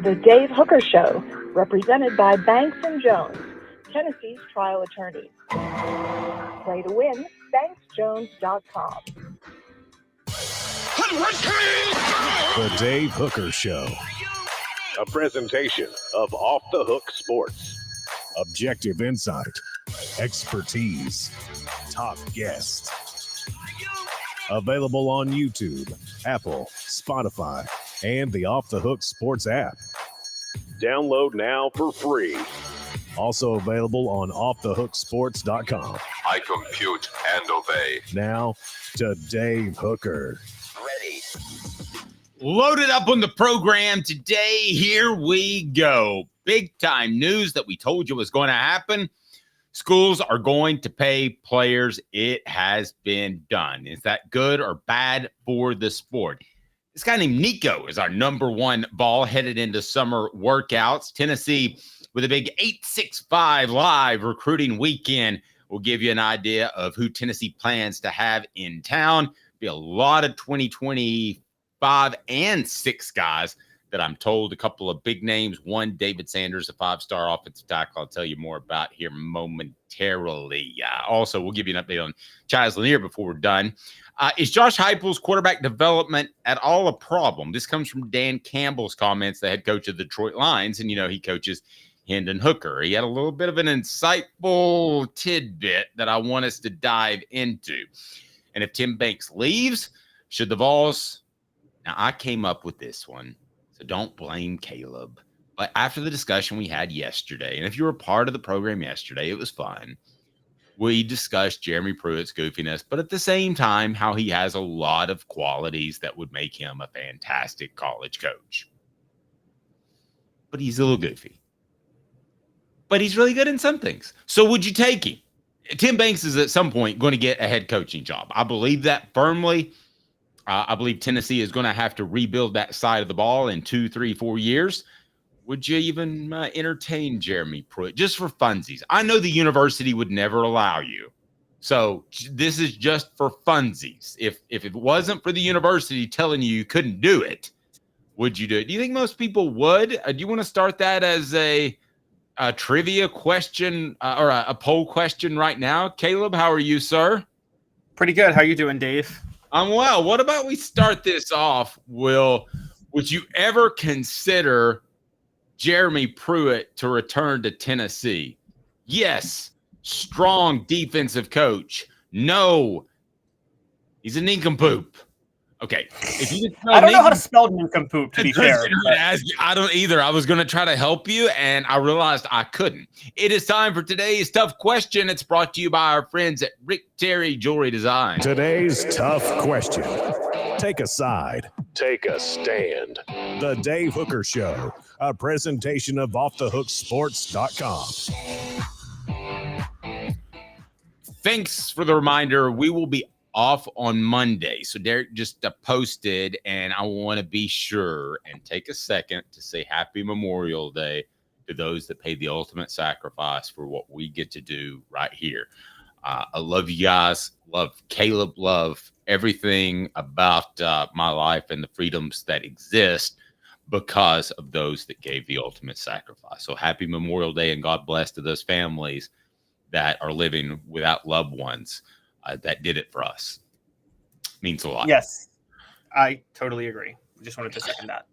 The Dave Hooker Show, represented by Banks & Jones, Tennessee's trial attorney. Play to win, banksjones.com. The Dave Hooker Show. A presentation of Off the Hook Sports. Objective insight, expertise, top guests. Available on YouTube, Apple, Spotify, and the Off the Hook Sports app. Download now for free. Also available on offthehooksports.com. I compute and obey. Now to Dave Hooker. Ready. Loaded up on the program today. Here we go. Big time news that we told you was going to happen. Schools are going to pay players. It has been done. Is that good or bad for the sport? This guy named Nico is our number one ball headed into summer workouts. Tennessee with a big 865 live recruiting weekend will give you an idea of who Tennessee plans to have in town. Be a lot of 2025 and 6 guys that I'm told, a couple of big names. One, David Sanders, a 5-star offensive tackle I'll tell you more about here momentarily. Also, we'll give you an update on Chaz Lanier before we're done. Is Josh Heupel's quarterback development at all a problem? This comes from Dan Campbell's comments, the head coach of the Detroit Lions, and, you know, he coaches Hendon Hooker. He had a little bit of an insightful tidbit that I want us to dive into. And if Tim Banks leaves, should the Vols... Now, I came up with this one, so don't blame Caleb. But after the discussion we had yesterday, and if you were part of the program yesterday, it was fun. We discussed Jeremy Pruitt's goofiness, but at the same time, how he has a lot of qualities that would make him a fantastic college coach. But he's a little goofy. But he's really good in some things. So would you take him? Tim Banks is at some point going to get a head coaching job. I believe that firmly. I believe Tennessee is going to have to rebuild that side of the ball in 2, 3, 4 years. Would you even entertain Jeremy Pruitt just for funsies? I know the university would never allow you. So this is just for funsies. If it wasn't for the university telling you couldn't do it, would you do it? Do you think most people would? Do you want to start that as a trivia question or a poll question right now? Caleb, how are you, sir? Pretty good. How you doing, Dave? I'm well. What about we start this off, Will? Would you ever consider Jeremy Pruitt to return to Tennessee? Yes. Strong defensive coach. No. He's a nincompoop. Okay. If you I don't know how to spell nincompoop, to be fair. I don't either. I was going to try to help you, and I realized I couldn't. It is time for today's tough question. It's brought to you by our friends at Rick Terry Jewelry Design. Today's tough question. Take a side. Take a stand. The Dave Hooker Show. A presentation of offthehooksports.com. Thanks for the reminder. We will be off on Monday. So Derek just posted, and I want to be sure and take a second to say Happy Memorial Day to those that paid the ultimate sacrifice for what we get to do right here. I love you guys. Love Caleb. Love everything about my life and the freedoms that exist because of those that gave the ultimate sacrifice. So happy Memorial Day, and God bless to those families that are living without loved ones that did it for us. Means a lot. Yes, I totally agree. Just wanted to second that.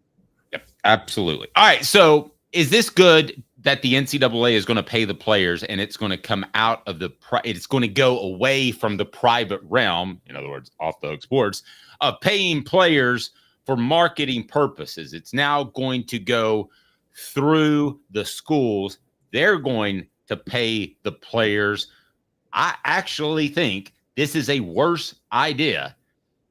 Yep, absolutely. All right, so is this good that the NCAA is going to pay the players, and it's going to come out of it's going to go away from the private realm, in other words, off the hook sports, of paying players for marketing purposes? It's now going to go through the schools. They're going to pay the players. I actually think this is a worse idea.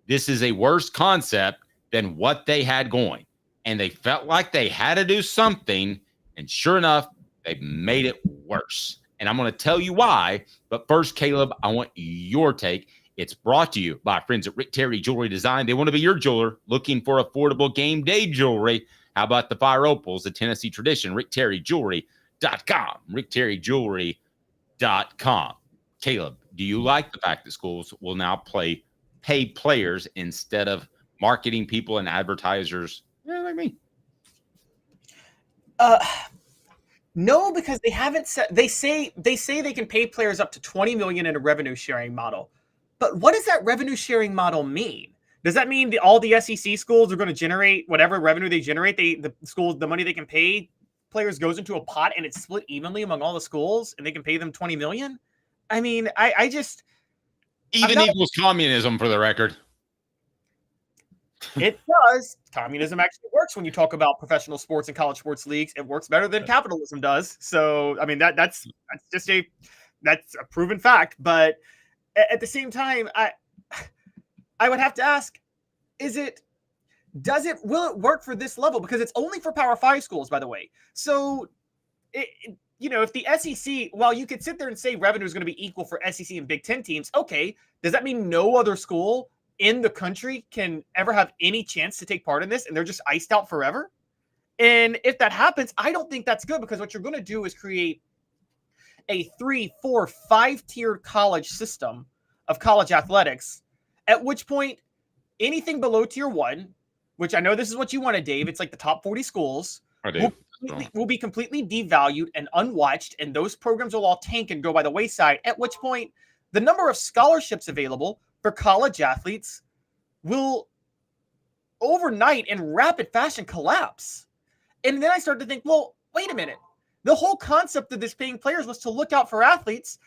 This is a worse concept than what they had going. And they felt like they had to do something. And sure enough, they made it worse. And I'm going to tell you why. But first, Caleb, I want your take. It's brought to you by friends at Rick Terry Jewelry Design. They want to be your jeweler looking for affordable game day jewelry. How about the Fire Opals, the Tennessee tradition? RickTerryJewelry.com. RickTerryJewelry.com. Caleb, do you like the fact that schools will now pay players instead of marketing people and advertisers like me? No, because they haven't said. They say they can pay players up to $20 million in a revenue sharing model. But what does that revenue sharing model mean? Does that mean all the SEC schools are going to generate whatever revenue they generate? The money they can pay players goes into a pot and it's split evenly among all the schools, and they can pay them $20 million. I mean, I just even equals communism, for the record. It does. Communism actually works when you talk about professional sports and college sports leagues. It works better than capitalism does. So, I mean, that's just a proven fact. But at the same time, I would have to ask, will it work for this level? Because it's only for Power 5 schools, by the way. So, if the SEC, while you could sit there and say revenue is going to be equal for SEC and Big Ten teams, okay, does that mean no other school in the country can ever have any chance to take part in this and they're just iced out forever? And if that happens, I don't think that's good, because what you're going to do is create a 3, 4, 5-tiered college system of college athletics, at which point anything below tier 1, which I know this is what you wanted, Dave, it's like the top 40 schools, will be completely devalued and unwatched, and those programs will all tank and go by the wayside, at which point the number of scholarships available for college athletes will overnight in rapid fashion collapse. And then I started to think, well, wait a minute. The whole concept of this paying players was to look out for athletes.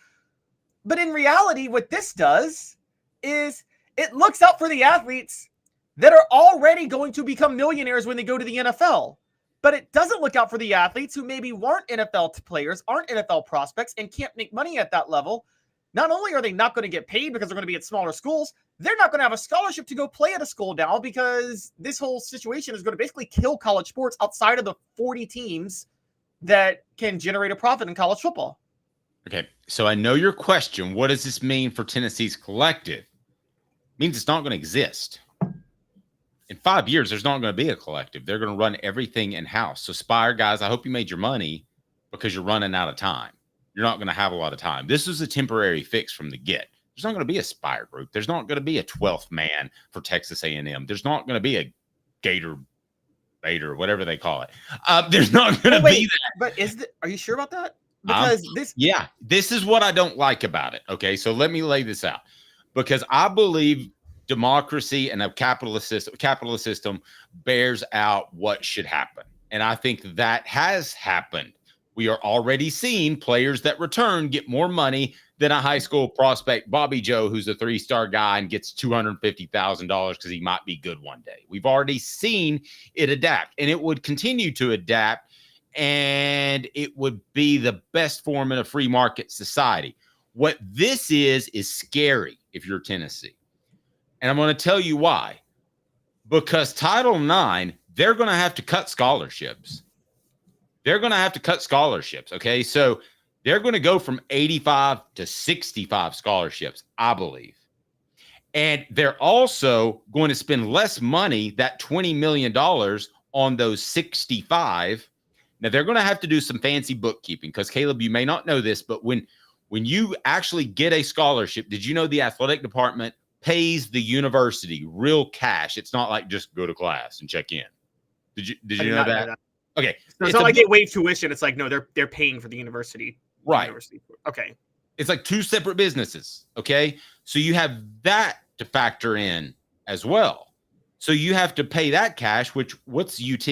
But in reality, what this does is it looks out for the athletes that are already going to become millionaires when they go to the NFL. But it doesn't look out for the athletes who maybe weren't NFL players, aren't NFL prospects, and can't make money at that level. Not only are they not going to get paid because they're going to be at smaller schools, they're not going to have a scholarship to go play at a school now, because this whole situation is going to basically kill college sports outside of the 40 teams that can generate a profit in college football. Okay, so I know your question. What does this mean for Tennessee's collective? It means it's not going to exist. In 5 years, there's not going to be a collective. They're going to run everything in-house. So Spire, guys, I hope you made your money, because you're running out of time. You're not going to have a lot of time. This is a temporary fix from the get. There's not going to be a Spire group. There's not going to be a 12th man for Texas A&M. There's not going to be a Gator, whatever they call it. There's not going to be that. But are you sure about that? Because this is what I don't like about it. Okay, so let me lay this out, because I believe democracy and a capitalist system bears out what should happen, and I think that has happened. We are already seeing players that return get more money than a high school prospect, Bobby Joe, who's a 3-star guy and gets $250,000 because he might be good one day. We've already seen it adapt, and it would continue to adapt, and it would be the best form in a free market society. What this is scary if you're Tennessee. And I'm going to tell you why. Because Title IX, they're going to have to cut scholarships. Okay, so they're going to go from 85 to 65 scholarships, I believe. And they're also going to spend less money, that $20 million, on those 65. Now, they're going to have to do some fancy bookkeeping, because, Caleb, you may not know this, but when you actually get a scholarship, did you know the athletic department pays the university real cash? It's not like just go to class and check in. Did you know that? Okay. So it's not like they waive tuition. It's like, no, they're paying for the university. Right. University. Okay. It's like two separate businesses. Okay. So you have that to factor in as well. So you have to pay that cash, which what's UT?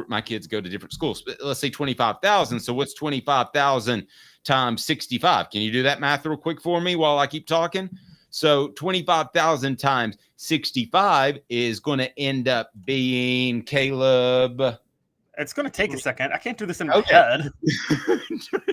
My kids go to different schools. But let's say 25,000. So what's 25,000 times 65? Can you do that math real quick for me while I keep talking? So 25,000 times 65 is going to end up being, Caleb. It's going to take a second. I can't do this in my head.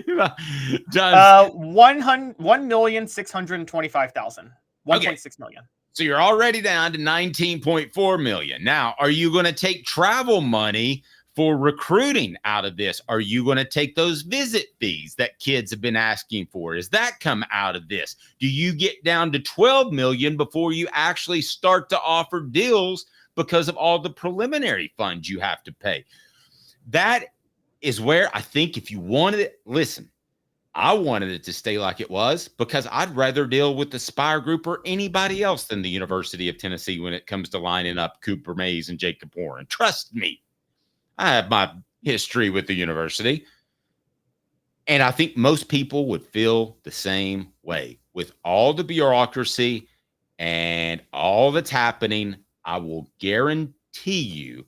1,625,000. 1.6 million. So you're already down to 19.4 million. Now, are you going to take travel money for recruiting out of this? Are you going to take those visit fees that kids have been asking for? Does that come out of this? Do you get down to 12 million before you actually start to offer deals because of all the preliminary funds you have to pay? That is where I think if you wanted it, listen, I wanted it to stay like it was, because I'd rather deal with the Spire Group or anybody else than the University of Tennessee when it comes to lining up Cooper Mays and Jacob Warren. Trust me, I have my history with the university. And I think most people would feel the same way. With all the bureaucracy and all that's happening, I will guarantee you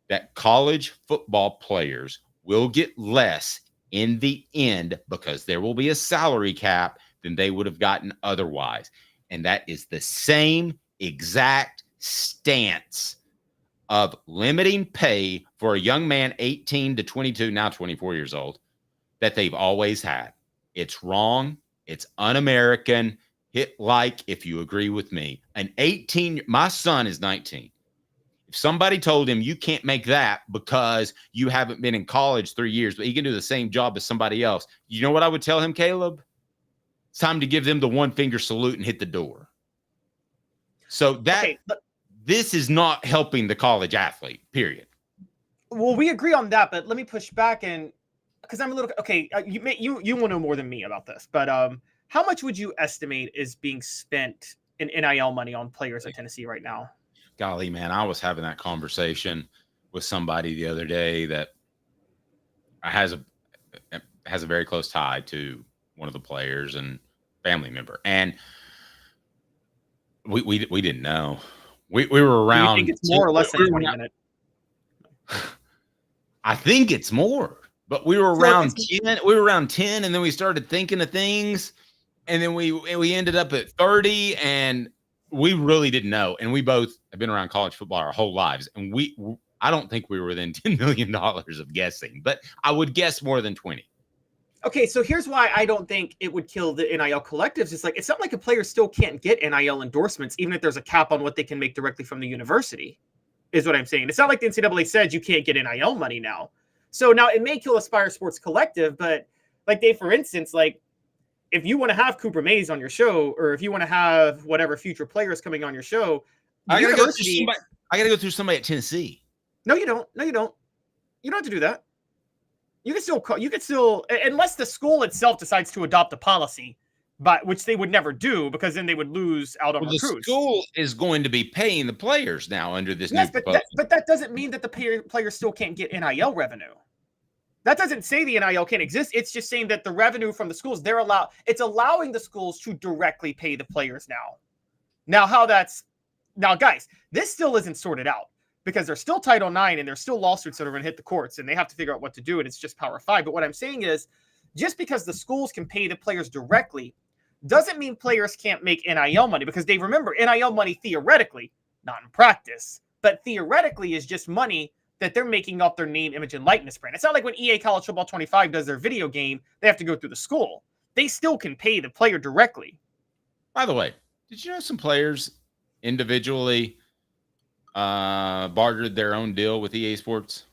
that college football players will get less in the end because there will be a salary cap than they would have gotten otherwise. And that is the same exact stance of limiting pay for a young man 18 to 22, now 24 years old, that they've always had. It's wrong. It's un-American. Hit like if you agree with me. My son is 19. If somebody told him you can't make that because you haven't been in college 3 years, but he can do the same job as somebody else, you know what I would tell him, Caleb? It's time to give them the one finger salute and hit the door. So this is not helping the college athlete, period. Well, we agree on that, but let me push back, and because I'm a little okay. You will know more than me about this, but how much would you estimate is being spent in NIL money on players at Tennessee right now? Golly, man, I was having that conversation with somebody the other day that has a very close tie to one of the players and family member, and we didn't know. We were around. Do you think it's more or less than 20 minutes? I think it's more, but we were around 10. We were around 10, and then we started thinking of things, and then we ended up at 30, and we really didn't know. And we both have been around college football our whole lives, and I don't think we were within $10 million of guessing, but I would guess more than 20. Okay, so here's why I don't think it would kill the NIL collectives. It's not like a player still can't get NIL endorsements, even if there's a cap on what they can make directly from the university, is what I'm saying. It's not like the NCAA said you can't get NIL money now. So now it may kill Aspire Sports Collective, but like Dave, for instance, like if you want to have Cooper Mays on your show, or if you want to have whatever future players coming on your show, I gotta go through somebody at Tennessee. No, you don't. You don't have to do that. You can still, unless the school itself decides to adopt a policy, but which they would never do, because then they would lose out on recruits. The school is going to be paying the players now under this new proposal. But that doesn't mean that the players still can't get NIL revenue. That doesn't say the NIL can't exist. It's just saying that the revenue from the schools, it's allowing the schools to directly pay the players now. Now, guys, this still isn't sorted out, because there's still Title IX and there's still lawsuits that are going to hit the courts, and they have to figure out what to do, and it's just Power 5. But what I'm saying is, just because the schools can pay the players directly doesn't mean players can't make NIL money, because they remember NIL money theoretically, not in practice, but theoretically is just money that they're making off their name, image, and likeness brand. It's not like when EA College Football 25 does their video game, they have to go through the school. They still can pay the player directly. By the way, did you know some players individually bartered their own deal with EA Sports?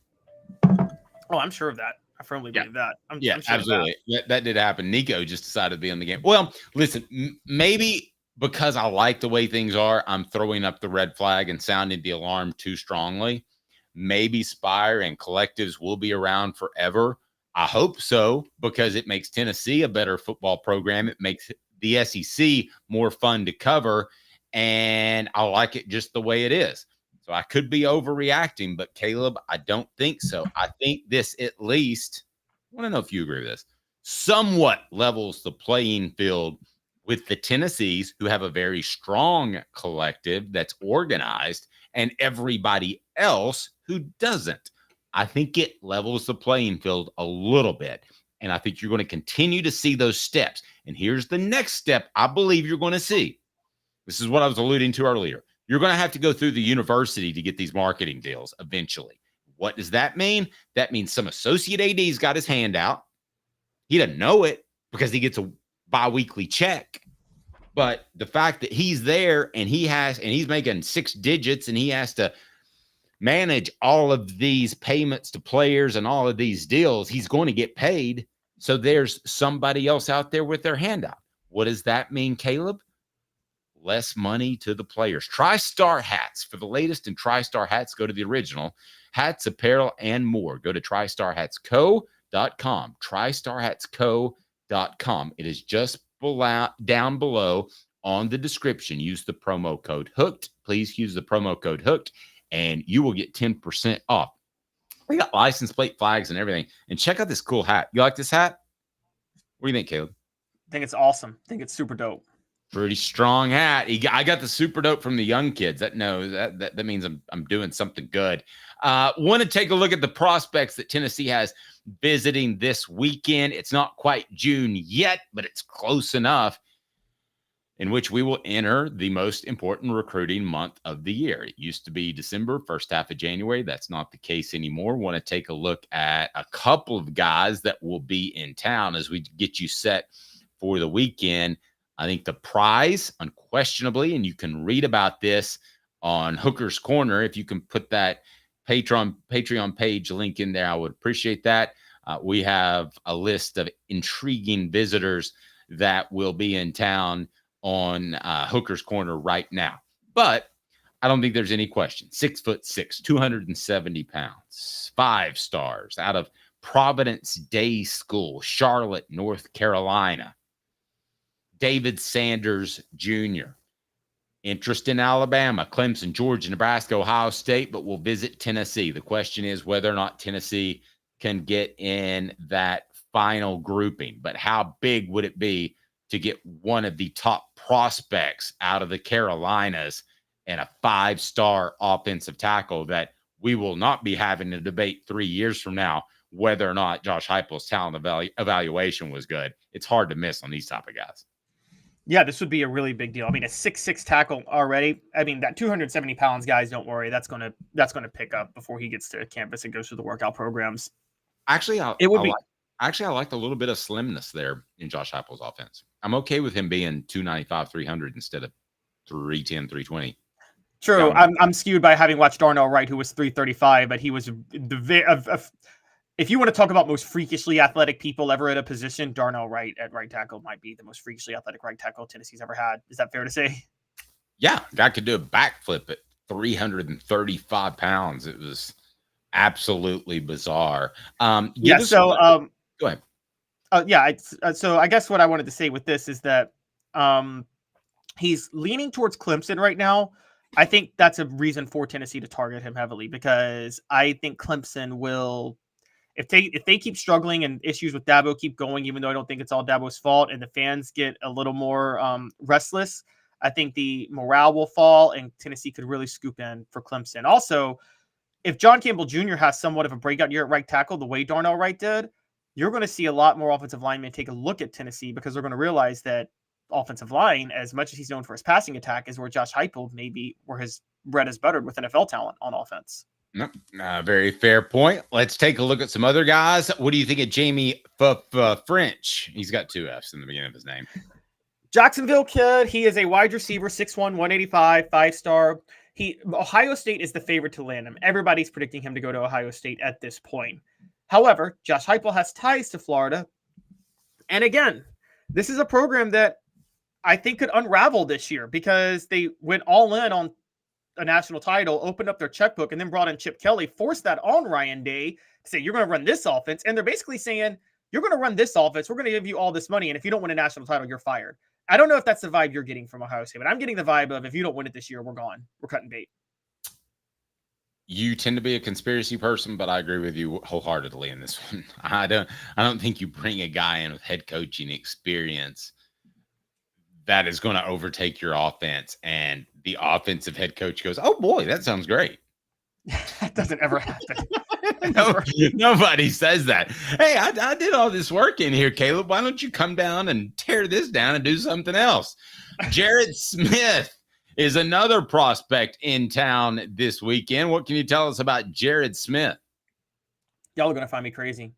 Oh, I'm sure of that. I firmly believe that. I'm sure absolutely. That did happen. Nico just decided to be in the game. Well, listen, maybe because I like the way things are, I'm throwing up the red flag and sounding the alarm too strongly. Maybe Spire and collectives will be around forever. I hope so, because it makes Tennessee a better football program. It makes the SEC more fun to cover, and I like it just the way it is. So I could be overreacting, but Caleb, I don't think so. I think this at least, I want to know if you agree with this, somewhat levels the playing field with the Tennessees, who have a very strong collective that's organized, and everybody else who doesn't. I think it levels the playing field a little bit, and I think you're going to continue to see those steps. And here's the next step I believe you're going to see. This is what I was alluding to earlier. You're going to have to go through the university to get these marketing deals eventually. What does that mean? That means some associate AD's got his hand out. He doesn't know it because he gets a biweekly check. But the fact that he's there and he's making 6 digits and he has to manage all of these payments to players and all of these deals, he's going to get paid. So there's somebody else out there with their hand out. What does that mean, Caleb? Less money to the players. TriStar hats. For the latest in TriStar hats, go to the original. Hats, apparel, and more. Go to TriStarHatsCo.com. TriStarHatsCo.com. It is just down below on the description. Use the promo code HOOKED. Please use the promo code HOOKED, and you will get 10% off. We got license plate flags and everything. And check out this cool hat. You like this hat? What do you think, Caleb? I think it's awesome. I think it's super dope. Pretty strong hat. I got the super dope from the young kids. That means I'm doing something good. Want to take a look at the prospects that Tennessee has visiting this weekend. It's not quite June yet, but it's close enough, in which we will enter the most important recruiting month of the year. It used to be December, first half of January. That's not the case anymore. Want to take a look at a couple of guys that will be in town as we get you set for the weekend. I think the prize, unquestionably, and you can read about this on Hooker's Corner. If you can put that Patreon page link in there, I would appreciate that. We have a list of intriguing visitors that will be in town on Hooker's Corner right now. But I don't think there's any question. 6'6", 270 pounds, 5 stars out of Providence Day School, Charlotte, North Carolina. David Sanders Jr. Interest in Alabama, Clemson, Georgia, Nebraska, Ohio State, but will visit Tennessee. The question is whether or not Tennessee can get in that final grouping. But how big would it be to get one of the top prospects out of the Carolinas and a 5-star offensive tackle that we will not be having a debate 3 years from now whether or not Josh Heupel's talent evaluation was good? It's hard to miss on these type of guys. Yeah, this would be a really big deal. I mean, a 6'6" tackle already. I mean, that 270 pounds, guys, don't worry. That's gonna pick up before he gets to campus and goes through the workout programs. Actually, I liked a little bit of slimness there in Josh Heupel's offense. I'm okay with him being 295, 300 instead of 310, 320. True. I'm skewed by having watched Darnell Wright, who was 335, but he was if you want to talk about most freakishly athletic people ever at a position, Darnell Wright at right tackle might be the most freakishly athletic right tackle Tennessee's ever had. Is that fair to say? Yeah, guy could do a backflip at 335 pounds. It was absolutely bizarre. Go ahead. So I guess what I wanted to say with this is that he's leaning towards Clemson right now. I think that's a reason for Tennessee to target him heavily, because I think Clemson will, if they keep struggling and issues with Dabo keep going, even though I don't think it's all Dabo's fault, and the fans get a little more restless, I think the morale will fall and Tennessee could really scoop in for Clemson. Also, if John Campbell Jr. has somewhat of a breakout year at right tackle, the way Darnell Wright did, you're going to see a lot more offensive linemen take a look at Tennessee, because they're going to realize that offensive line, as much as he's known for his passing attack, is where Josh Heupel maybe where his bread is buttered with NFL talent on offense. Very fair point. Let's take a look at some other guys. What do you think of Jamie French? He's got 2 F's in the beginning of his name. Jacksonville kid. He is a wide receiver, 6'1", 185, 5-star. Ohio State is the favorite to land him. Everybody's predicting him to go to Ohio State at this point. However, Josh Heupel has ties to Florida. And again, this is a program that I think could unravel this year, because they went all in on a national title, opened up their checkbook, and then brought in Chip Kelly, forced that on Ryan Day to say, you're going to run this offense. And they're basically saying, you're going to run this offense. We're going to give you all this money. And if you don't win a national title, you're fired. I don't know if that's the vibe you're getting from Ohio State, but I'm getting the vibe of, if you don't win it this year, we're gone. We're cutting bait. You tend to be a conspiracy person, but I agree with you wholeheartedly in this one. I don't think you bring a guy in with head coaching experience that is going to overtake your offense, and the offensive head coach goes, "Oh boy, that sounds great." That doesn't ever happen. Nobody says that. Hey, I did all this work in here, Caleb. Why don't you come down and tear this down and do something else? Jared Smith is another prospect in town this weekend. What can you tell us about Jared Smith? Y'all are going to find me crazy.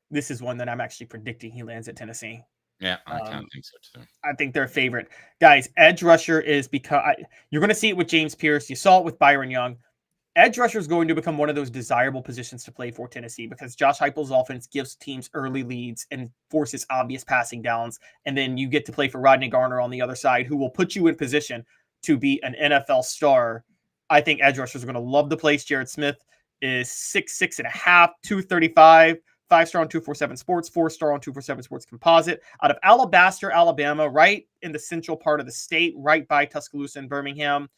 This is one that I'm actually predicting he lands at Tennessee. Yeah, I kind of think so too. I think they're a favorite. Guys, edge rusher is you're going to see it with James Pierce. You saw it with Byron Young. Edge rusher is going to become one of those desirable positions to play for Tennessee, because Josh Heupel's offense gives teams early leads and forces obvious passing downs. And then you get to play for Rodney Garner on the other side, who will put you in position to be an NFL star. I think edge rushers are going to love the place. Jared Smith is 6'6.5", 235, 5-star on 247 Sports, 4-star on 247 Sports Composite, out of Alabaster, Alabama, right in the central part of the state, right by Tuscaloosa and Birmingham.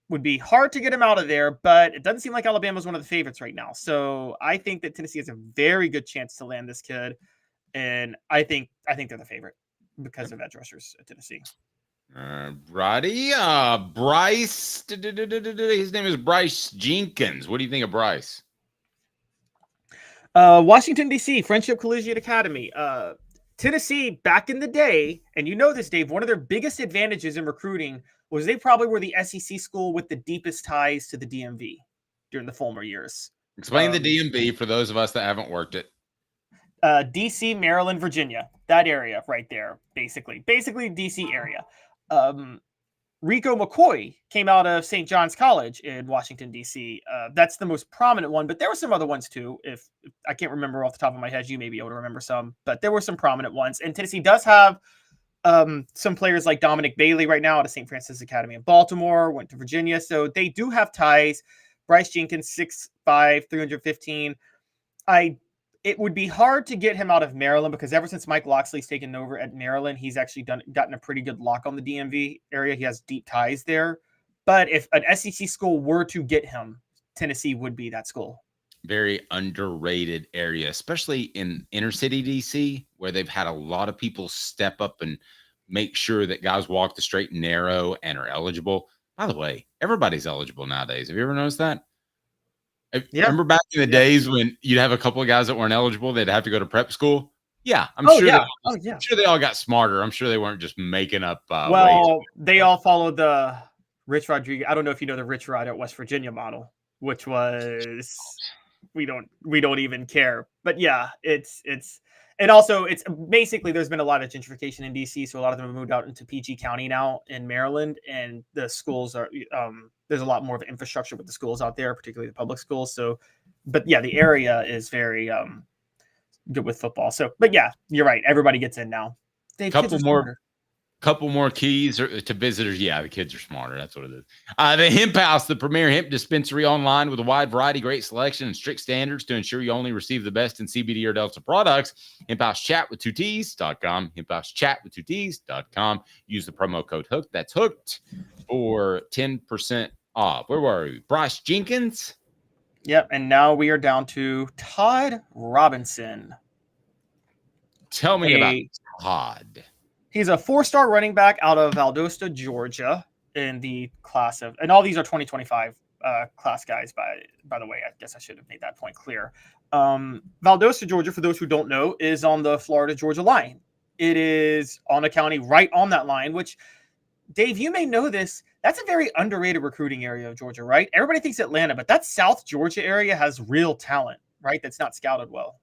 would be hard to get him out of there, but it doesn't seem like Alabama's one of the favorites right now. So I think that Tennessee has a very good chance to land this kid, and I think they're the favorite because of edge rushers at Tennessee. Righty. Bryce. His name is Bryce Jenkins. What do you think of Bryce? Washington, D.C., Friendship Collegiate Academy. Tennessee, back in the day, and you know this, Dave, one of their biggest advantages in recruiting was they probably were the SEC school with the deepest ties to the DMV during the Fulmer years. Explain the DMV for those of us that haven't worked it. D.C., Maryland, Virginia, that area right there, basically D.C. area. Rico McCoy came out of St. John's College in Washington, D.C. That's the most prominent one, but there were some other ones too. If I can't remember off the top of my head, you may be able to remember some, but there were some prominent ones. And Tennessee does have some players like Dominic Bailey right now out of St. Francis Academy in Baltimore, went to Virginia. So they do have ties. Bryce Jenkins, 6'5", 315. It would be hard to get him out of Maryland because ever since Mike Loxley's taken over at Maryland, he's actually gotten a pretty good lock on the DMV area. He has deep ties there. But if an SEC school were to get him, Tennessee would be that school. Very underrated area, especially in inner city DC, where they've had a lot of people step up and make sure that guys walk the straight and narrow and are eligible. By the way, everybody's eligible nowadays. Have you ever noticed that? Remember back in the days when you'd have a couple of guys that weren't eligible, they'd have to go to prep school? Yeah, I'm sure they all got smarter. I'm sure they weren't just making up ways. They all followed the Rich Rodriguez. I don't know if you know the Rich Rod at West Virginia model, which was we don't even care. But yeah, it's and also it's basically there's been a lot of gentrification in DC, so a lot of them have moved out into PG County now in Maryland, and the schools are there's a lot more of infrastructure with the schools out there, particularly the public schools. So, but yeah, the area is very good with football. So, but yeah, you're right. Everybody gets in now. Couple more keys to visitors. Yeah, the kids are smarter. That's what it is. The Hemp House, the premier hemp dispensary online with a wide variety, great selection, and strict standards to ensure you only receive the best in CBD or Delta products. Hemp House Chat with 2Ts.com. Hemp House Chat with 2Ts.com. Use the promo code HOOKED. That's hooked for 10% off. Where were we? Bryce Jenkins. Yep. And now we are down to Todd Robinson. Tell me about Todd. He's a 4-star running back out of Valdosta, Georgia, in the class of, and all these are 2025 class guys, by the way. I guess I should have made that point clear. Valdosta, Georgia, for those who don't know, is on the Florida-Georgia line. It is on a county right on that line, which, Dave, you may know this. That's a very underrated recruiting area of Georgia, right? Everybody thinks Atlanta, but that South Georgia area has real talent, right? That's not scouted well.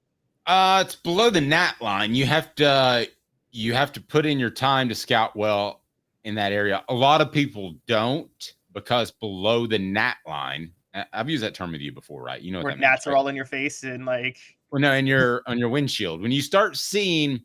It's below the gnat line. You have to put in your time to scout well in that area. A lot of people don't, because below the gnat line, I've used that term with you before, right? You know what where that gnats means, are all in your face and like. Well, no, on your windshield. When you start seeing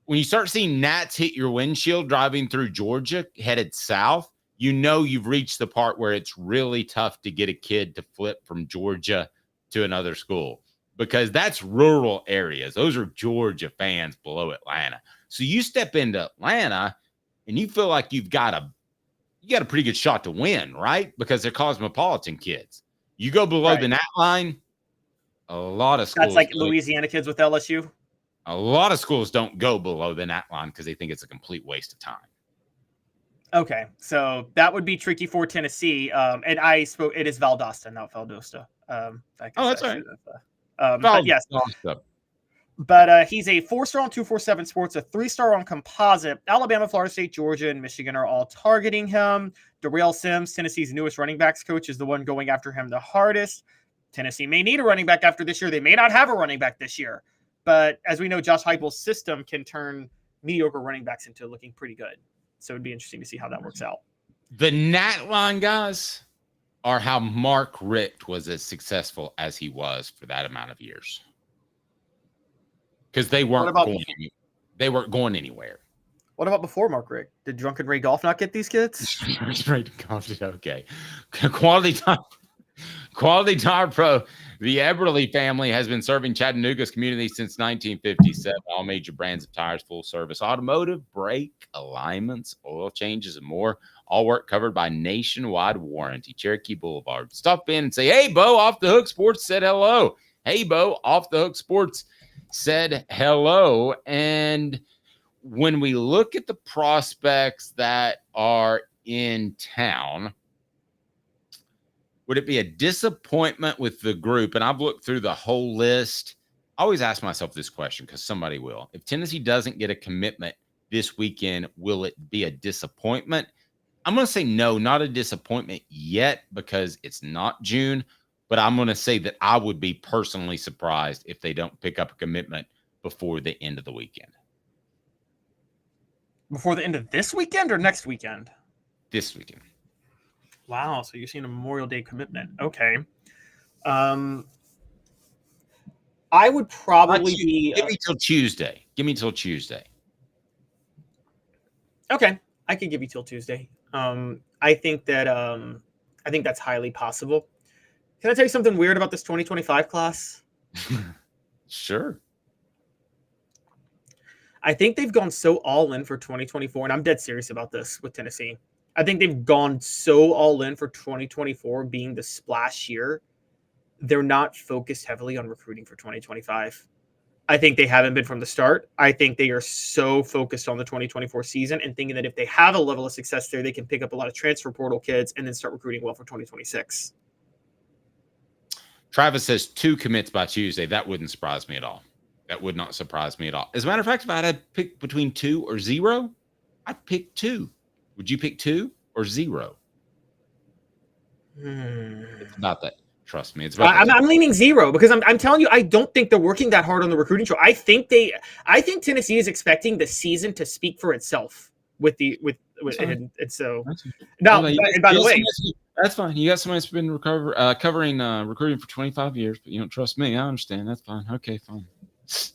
gnats hit your windshield driving through Georgia headed south, you know you've reached the part where it's really tough to get a kid to flip from Georgia to another school, because that's rural areas. Those are Georgia fans below Atlanta. So you step into Atlanta and you feel like you got a pretty good shot to win, right? Because they're cosmopolitan kids. You go below the gnat line, a lot of schools. That's like Louisiana kids with LSU. A lot of schools don't go below the gnat line because they think it's a complete waste of time. Okay, so that would be tricky for Tennessee. And I spoke. It is Valdosta, not Valdosta. That's right. But yes. But he's a 4-star on 247 Sports, a 3-star on Composite. Alabama, Florida State, Georgia, and Michigan are all targeting him. Darrell Sims, Tennessee's newest running backs coach, is the one going after him the hardest. Tennessee may need a running back after this year. They may not have a running back this year. But as we know, Josh Heupel's system can turn mediocre running backs into looking pretty good. So it'd be interesting to see how that works out. The gnat line guys are how Mark Richt was as successful as he was for that amount of years. Because they weren't going anywhere. What about before Mark Richt? Did Drunken Ray Golf not get these kids? Ray Golf did okay. Quality Tire Pro The Eberle family has been serving Chattanooga's community since 1957. All major brands of tires, full service automotive, brake, alignments, oil changes, and more. All work covered by nationwide warranty. Cherokee Blvd. Stop in and say, hey, Bo, Off the Hook Sports said hello. Hey, Bo, Off the Hook Sports said hello. And when we look at the prospects that are in town, would it be a disappointment with the group? And I've looked through the whole list. I always ask myself this question because somebody will. If Tennessee doesn't get a commitment this weekend, will it be a disappointment? I'm going to say no, not a disappointment yet because it's not June. But I'm going to say that I would be personally surprised if they don't pick up a commitment before the end of the weekend. Before the end of this weekend or next weekend? This weekend. Wow, so you're seeing a Memorial Day commitment. Okay. I would probably be... Give me till Tuesday. Give me till Tuesday. Okay, I could give you till Tuesday. I think that's highly possible. Can I tell you something weird about this 2025 class? Sure. I think they've gone so all in for 2024, and I'm dead serious about this with Tennessee. I think they've gone so all in for 2024 being the splash year. They're not focused heavily on recruiting for 2025. I think they haven't been from the start. I think they are so focused on the 2024 season and thinking that if they have a level of success there, they can pick up a lot of transfer portal kids and then start recruiting well for 2026. Travis says 2 commits by Tuesday. That wouldn't surprise me at all. That would not surprise me at all. As a matter of fact, if I had to pick between 2 or 0, I'd pick 2. Would you pick 2 or 0? It's about that. Trust me. It's about I'm leaning 0 because I'm telling you, I don't think they're working that hard on the recruiting show. I think Tennessee is expecting the season to speak for itself with and so now. And by the way, that's fine. You got somebody that's been covering recruiting for 25 years, but you don't trust me. I understand. That's fine. Okay, fine. Dave.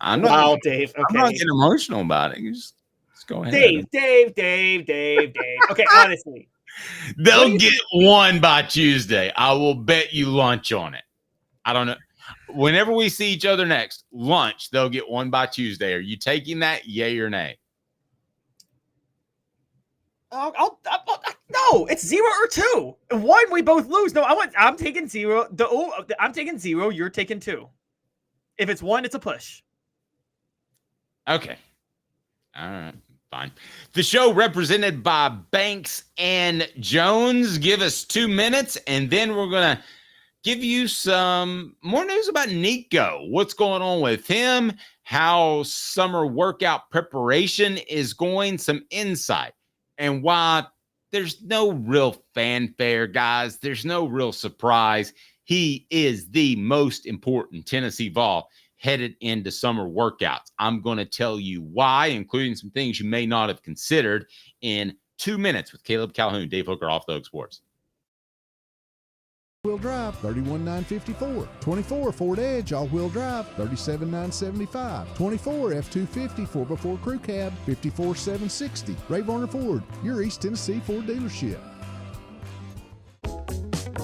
Okay. I'm not getting emotional about it. Just go ahead. Dave. Okay, honestly. They'll get 1 by Tuesday. I will bet you lunch on it. I don't know. Whenever we see each other next, lunch, they'll get 1 by Tuesday. Are you taking that? Yay or nay? No, it's 0 or 2. 1, we both lose. No, I'm taking 0. I'm taking 0. You're taking 2. If it's 1, it's a push. Okay. All right. Fine. The show represented by Banks and Jones. Give us 2 minutes, and then we're going to give you some more news about Nico. What's going on with him, how summer workout preparation is going, some insight, and why there's no real fanfare, guys. There's no real surprise. He is the most important Tennessee Vol headed into summer workouts. I'm going to tell you why, including some things you may not have considered in 2 minutes with Caleb Calhoun, Dave Hooker, Off the Hook Sports. All-wheel drive, $31,954. 24 Ford Edge, all-wheel drive, $37,975. 24 F-250 4x4 Crew Cab, $54,760. Ray Varner Ford, your East Tennessee Ford dealership.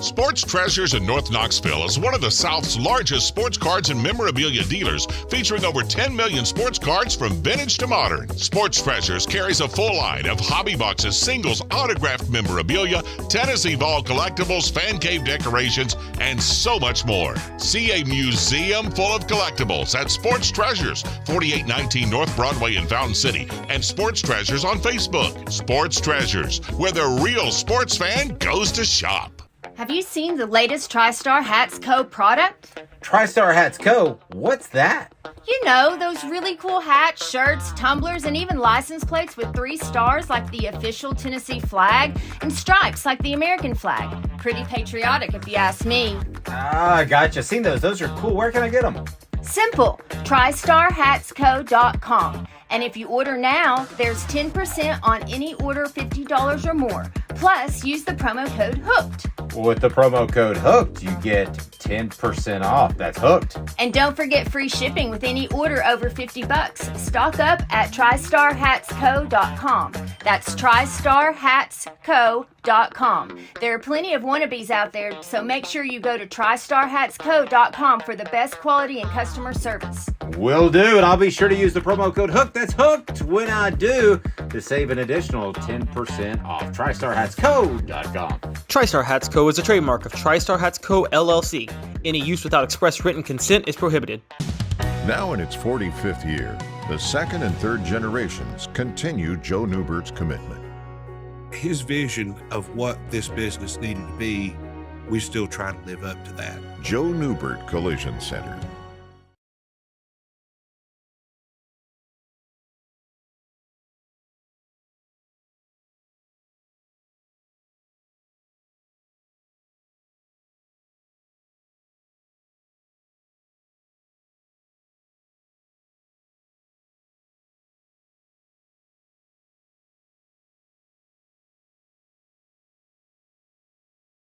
Sports Treasures in North Knoxville is one of the South's largest sports cards and memorabilia dealers, featuring over 10 million sports cards from vintage to modern. Sports Treasures carries a full line of hobby boxes, singles, autographed memorabilia, Tennessee Vol collectibles, fan cave decorations, and so much more. See a museum full of collectibles at Sports Treasures, 4819 North Broadway in Fountain City, and Sports Treasures on Facebook. Sports Treasures, where the real sports fan goes to shop. Have you seen the latest TriStar Hats Co. product? TriStar Hats Co.? What's that? You know, those really cool hats, shirts, tumblers, and even license plates with 3 stars like the official Tennessee flag and stripes like the American flag. Pretty patriotic if you ask me. Ah, gotcha. Seen those. Those are cool. Where can I get them? Simple. TriStarHatsCo.com. And if you order now, there's 10% on any order $50 or more. Plus, use the promo code HOOKED. With the promo code HOOKED, you get 10% off. That's hooked. And don't forget free shipping with any order over $50. Stock up at TristarHatsCo.com. That's TristarHatsCo.com. There are plenty of wannabes out there, so make sure you go to TristarHatsCo.com for the best quality and customer service. Will do, and I'll be sure to use the promo code HOOK. That's hooked when I do to save an additional 10% off. TristarHatsCo.com. TriStar Hats Co. is a trademark of TriStar Hats Co. LLC. Any use without express written consent is prohibited. Now in its 45th year, the second and third generations continue Joe Newbert's commitment. His vision of what this business needed to be, we still try to live up to that. Joe Newbert Collision Center.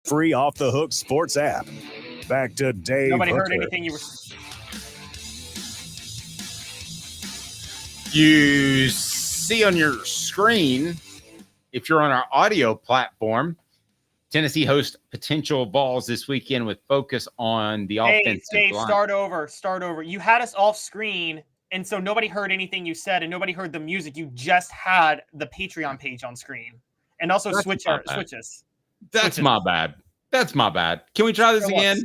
Free Off the Hook Sports app. Back to Dave. Nobody Hooker. heard anything you were. You see on your screen, if you're on our audio platform, Tennessee hosts potential Vols this weekend with focus on the offensive Dave, line. start over. You had us off screen, and so nobody heard anything you said, and nobody heard the music. You just had the Patreon page on screen, and also switch us. That's my bad. Can we try this again?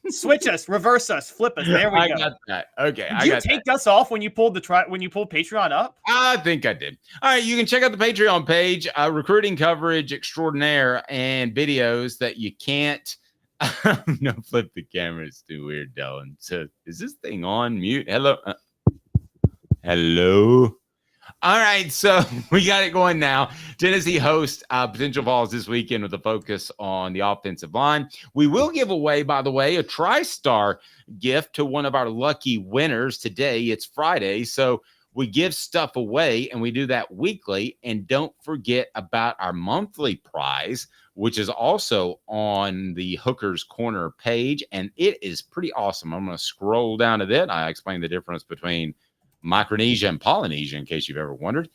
Switch us, reverse us, flip us. There we go. I got that. Okay. Did you take us off when you pulled Patreon up? I think I did. All right. You can check out the Patreon page, recruiting coverage extraordinaire and videos that you can't. No, flip the camera. It's too weird, Dylan. So is this thing on mute? Hello. Hello. All right, so we got it going now. Tennessee hosts potential Vols this weekend with a focus on the offensive line. We will give away, by the way, a TriStar gift to one of our lucky winners today. It's Friday, so we give stuff away, and we do that weekly. And don't forget about our monthly prize, which is also on the Hooker's Corner page, and it is pretty awesome. I'm going to scroll down to that. I explain the difference between Micronesia and Polynesia, in case you've ever wondered.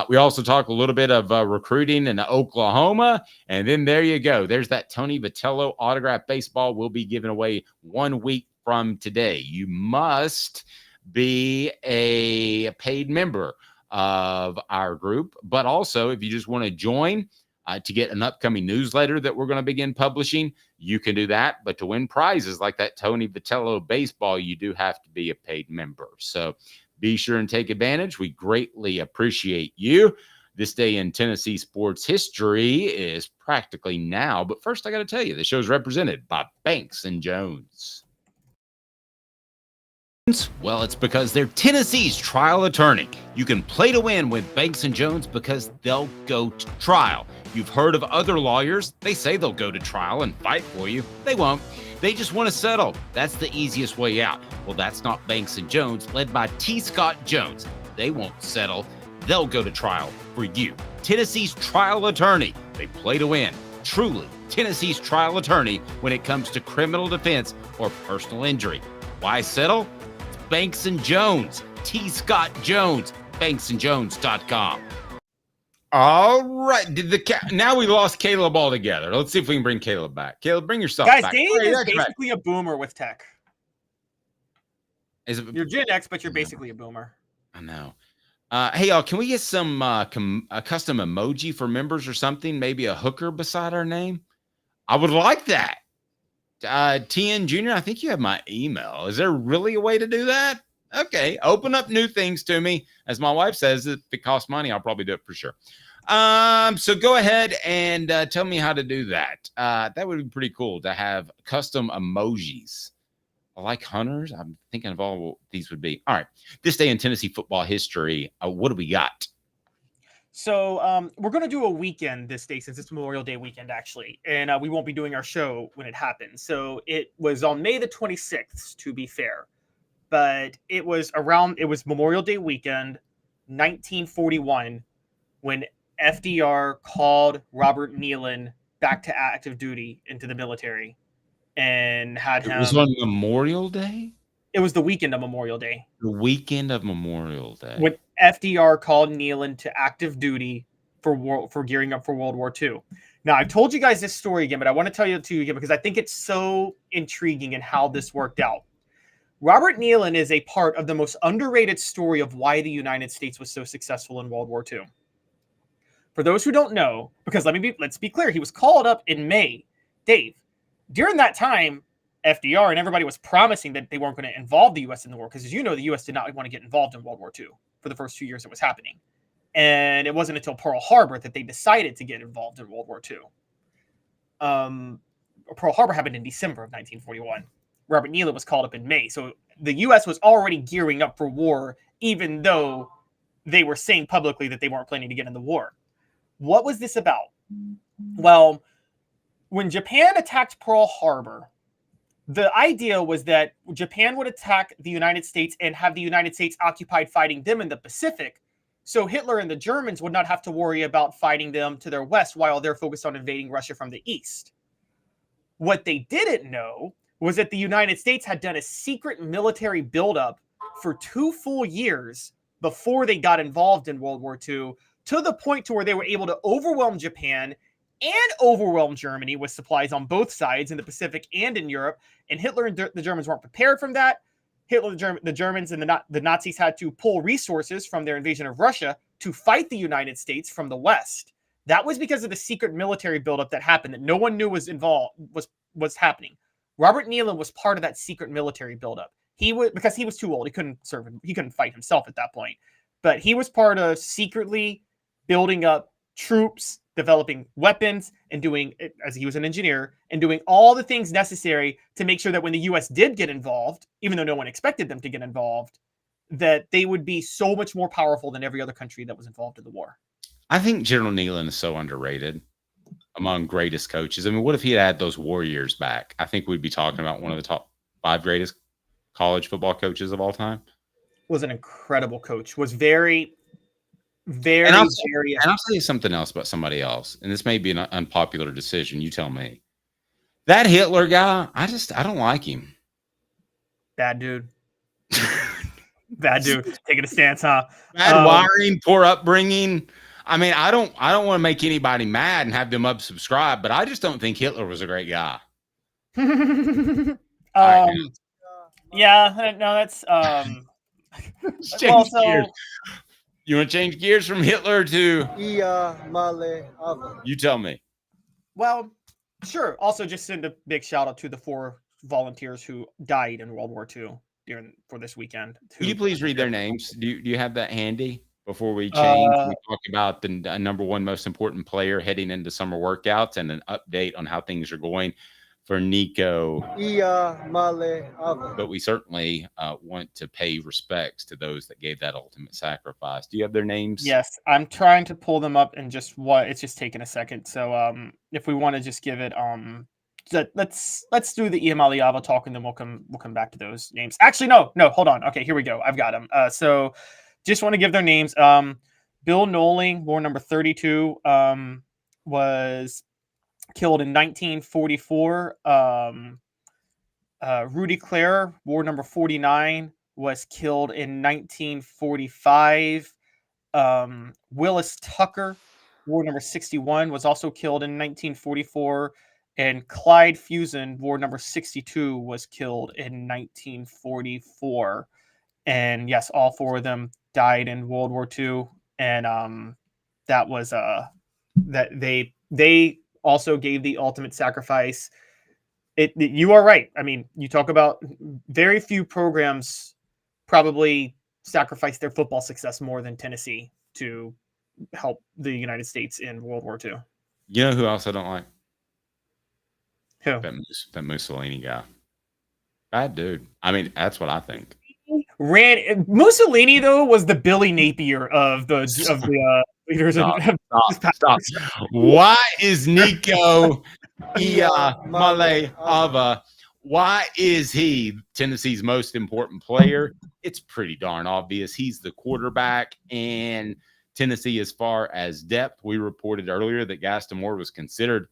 We also talk a little bit of recruiting in Oklahoma. And then there you go. There's that Tony Vitello autographed baseball we'll be giving away 1 week from today. You must be a paid member of our group. But also, if you just want to join to get an upcoming newsletter that we're going to begin publishing, you can do that. But to win prizes like that Tony Vitello baseball, you do have to be a paid member. So be sure and take advantage. We greatly appreciate you. This day in Tennessee sports history is practically now. But first, I got to tell you, the show is represented by Banks and Jones. Well, it's because they're Tennessee's trial attorney. You can play to win with Banks and Jones because they'll go to trial. You've heard of other lawyers. They say they'll go to trial and fight for you. They won't. They just want to settle. That's the easiest way out. Well, that's not Banks and Jones, led by T. Scott Jones. They won't settle. They'll go to trial for you. Tennessee's trial attorney. They play to win. Truly, Tennessee's trial attorney when it comes to criminal defense or personal injury. Why settle? It's Banks and Jones. T. Scott Jones. BanksandJones.com. All right. Now we lost Caleb altogether. Let's see if we can bring Caleb back. Caleb, bring yourself back. Guys, Dave is basically a boomer with tech. You're Gen X, but you're basically a boomer. I know. Hey, y'all, can we get some a custom emoji for members or something? Maybe a hooker beside our name? I would like that. TN Jr., I think you have my email. Is there really a way to do that? Okay, open up new things to me. As my wife says, if it costs money, I'll probably do it for sure. So go ahead and tell me how to do that. That would be pretty cool to have custom emojis. I like hunters. I'm thinking of all these would be. All right, this day in Tennessee football history, what do we got? So we're going to do a weekend this day since it's Memorial Day weekend, actually. And we won't be doing our show when it happens. So it was on May the 26th, to be fair. But it was Memorial Day weekend, 1941, when FDR called Robert Nealon back to active duty into the military. and had him. It was on Memorial Day? It was the weekend of Memorial Day. The weekend of Memorial Day. When FDR called Nealon to active duty for gearing up for World War II. Now, I've told you guys this story again, but I want to tell you to again because I think it's so intriguing in how this worked out. Robert Nealon is a part of the most underrated story of why the United States was so successful in World War II. For those who don't know, because let's be clear, he was called up in May. Dave, during that time, FDR and everybody was promising that they weren't going to involve the U.S. in the war because, as you know, the U.S. did not want to get involved in World War II for the first 2 years it was happening. And it wasn't until Pearl Harbor that they decided to get involved in World War II. Pearl Harbor happened in December of 1941. Robert Nealon was called up in May. So the U.S. was already gearing up for war, even though they were saying publicly that they weren't planning to get in the war. What was this about? Well, when Japan attacked Pearl Harbor, the idea was that Japan would attack the United States and have the United States occupied fighting them in the Pacific. So Hitler and the Germans would not have to worry about fighting them to their west while they're focused on invading Russia from the east. What they didn't know was that the United States had done a secret military buildup for 2 full years before they got involved in World War II, to the point to where they were able to overwhelm Japan and overwhelm Germany with supplies on both sides in the Pacific and in Europe. And Hitler and the Germans weren't prepared from that. Hitler, the Germans, and the Nazis had to pull resources from their invasion of Russia to fight the United States from the West. That was because of the secret military buildup that happened that no one knew was happening. Robert Nealon was part of that secret military buildup. Because he was too old. He couldn't fight himself at that point. But he was part of secretly building up troops, developing weapons, and doing, as he was an engineer, and doing all the things necessary to make sure that when the U.S. did get involved, even though no one expected them to get involved, that they would be so much more powerful than every other country that was involved in the war. I think General Nealon is so underrated among greatest coaches. I mean, what if he had those war years back? I think we'd be talking about one of the top 5 greatest college football coaches of all time. Was an incredible coach. Was very, very, and I'll tell you something else about somebody else, and this may be an unpopular decision. You tell me. That Hitler guy, I don't like him. Bad dude. Bad dude. Taking a stance, huh? Bad wiring, poor upbringing. I mean, I don't want to make anybody mad and have them unsubscribe, but I just don't think Hitler was a great guy. Yeah, no, that's gears. You want to change gears from Hitler to Iamaleava? You tell me. Well, sure. Also, just send a big shout out to the 4 volunteers who died in World War II for this weekend. Can you please read their names? Do you have that handy before we change? We talk about the number 1 most important player heading into summer workouts and an update on how things are going for Nico Iamaleava. But we certainly want to pay respects to those that gave that ultimate sacrifice. Do you have their names? Yes, I'm trying to pull them up, and it's just taking a second. So if we want to just give it let's do the Iamaleava talk, and then we'll come back to those names. Actually, no, hold on. Okay, here we go. I've got them. So just want to give their names. Bill Noling, war number 32, was killed in 1944. Rudy Clare, war number 49, was killed in 1945. Willis Tucker, war number 61, was also killed in 1944. And Clyde Fusen, war number 62, was killed in 1944. And yes, all 4 of them died in World War II. And that was that they also gave the ultimate sacrifice. You are right. I mean, you talk about very few programs probably sacrifice their football success more than Tennessee to help the United States in World War II. You know who else I don't like? Who? That Mussolini guy. Bad dude. I mean, that's what I think. Mussolini, though, was the Billy Napier of the leaders. Stop. Why is Nico Iamaleava? Why is he Tennessee's most important player? It's pretty darn obvious. He's the quarterback, and Tennessee, as far as depth, we reported earlier that Gaston Moore was considered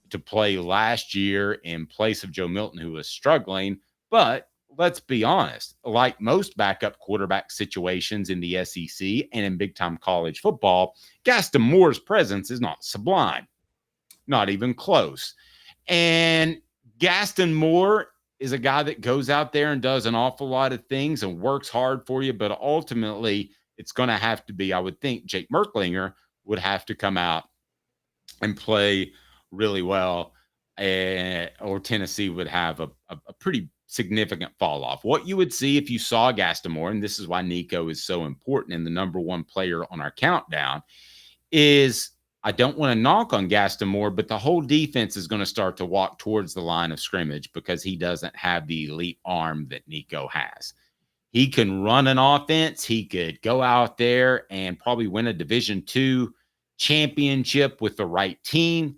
to play last in place of Joe Milton, who was struggling. But let's be honest, like most backup quarterback situations in the SEC and in big-time college football, Gaston Moore's presence is not sublime, not even close. And Gaston Moore is a guy that goes out there and does an awful lot of things and works hard for you, but ultimately it's going to have to be, I would think, Jake Merklinger would have to come out and play really well, or Tennessee would have a pretty significant fall off. What you would see if you saw Gaston Moore, and this is why Nico is so important and the number one player on our countdown, is I don't want to knock on Gaston Moore, but the whole defense is going to start to walk towards the line of scrimmage because he doesn't have the elite arm that Nico has. He can run an offense. He could go out there and probably win a Division II championship with the right team,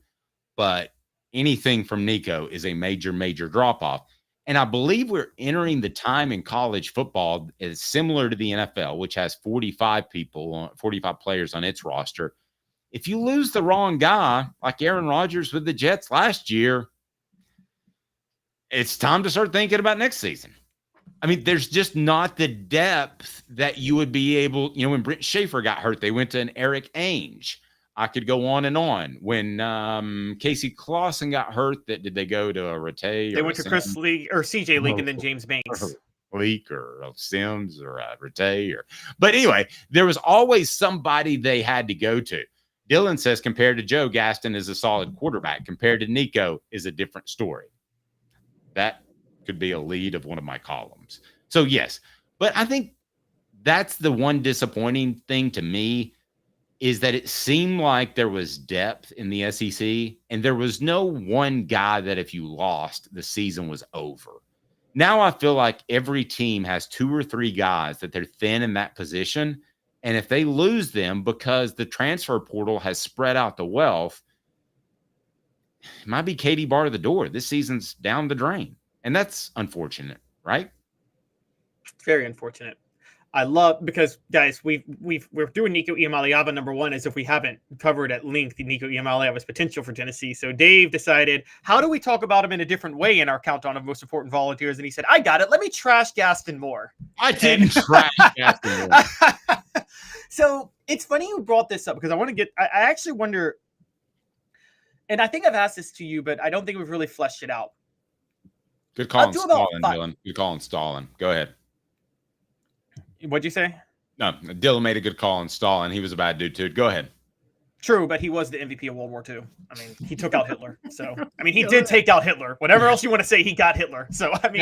but anything from Nico is a major, major drop-off. And I believe we're entering the time in college football is similar to the NFL, which has 45 players on its roster. If you lose the wrong guy, like Aaron Rodgers with the Jets last year, it's time to start thinking about next season. I mean, there's just not the depth that you would be able, when Brent Schaefer got hurt, they went to an Eric Ainge. I could go on and on. When Casey Clausen got hurt, did they go to a Rattay? They went to Chris Leak or CJ Leak and then James Banks. Leak or Sims or Rattay. But anyway, there was always somebody they had to go to. Dylan says compared to Joe, Gaston is a solid quarterback. Compared to Nico is a different story. That could be a lead of one of my columns. So yes, but I think that's the one disappointing thing to me is that it seemed like there was depth in the SEC and there was no one guy that if you lost, the season was over. Now I feel like every team has 2 or 3 guys that they're thin in that position. And if they lose them because the transfer portal has spread out the wealth, it might be Katie bar to the door. This season's down the drain. And that's unfortunate, right? Very unfortunate. I love because guys, we're doing Nico Iamaleava number 1 as if we haven't covered at length Nico Iamaleava's potential for Tennessee. So Dave decided, how do we talk about him in a different way in our countdown of most important volunteers? And he said, I got it. Let me trash Gaston Moore. I didn't trash Gaston Moore. So it's funny you brought this up because I actually wonder, and I think I've asked this to you, but I don't think we've really fleshed it out. Good call on Stalin, Dylan. Good call on Stalin. Go ahead. What'd you say? No, Dylan made a good call on Stalin. He was a bad dude, too. Go ahead. True, but he was the MVP of World War II. I mean, he took out Hitler. So, I mean, he did take out Hitler. Whatever else you want to say, he got Hitler. So, I mean,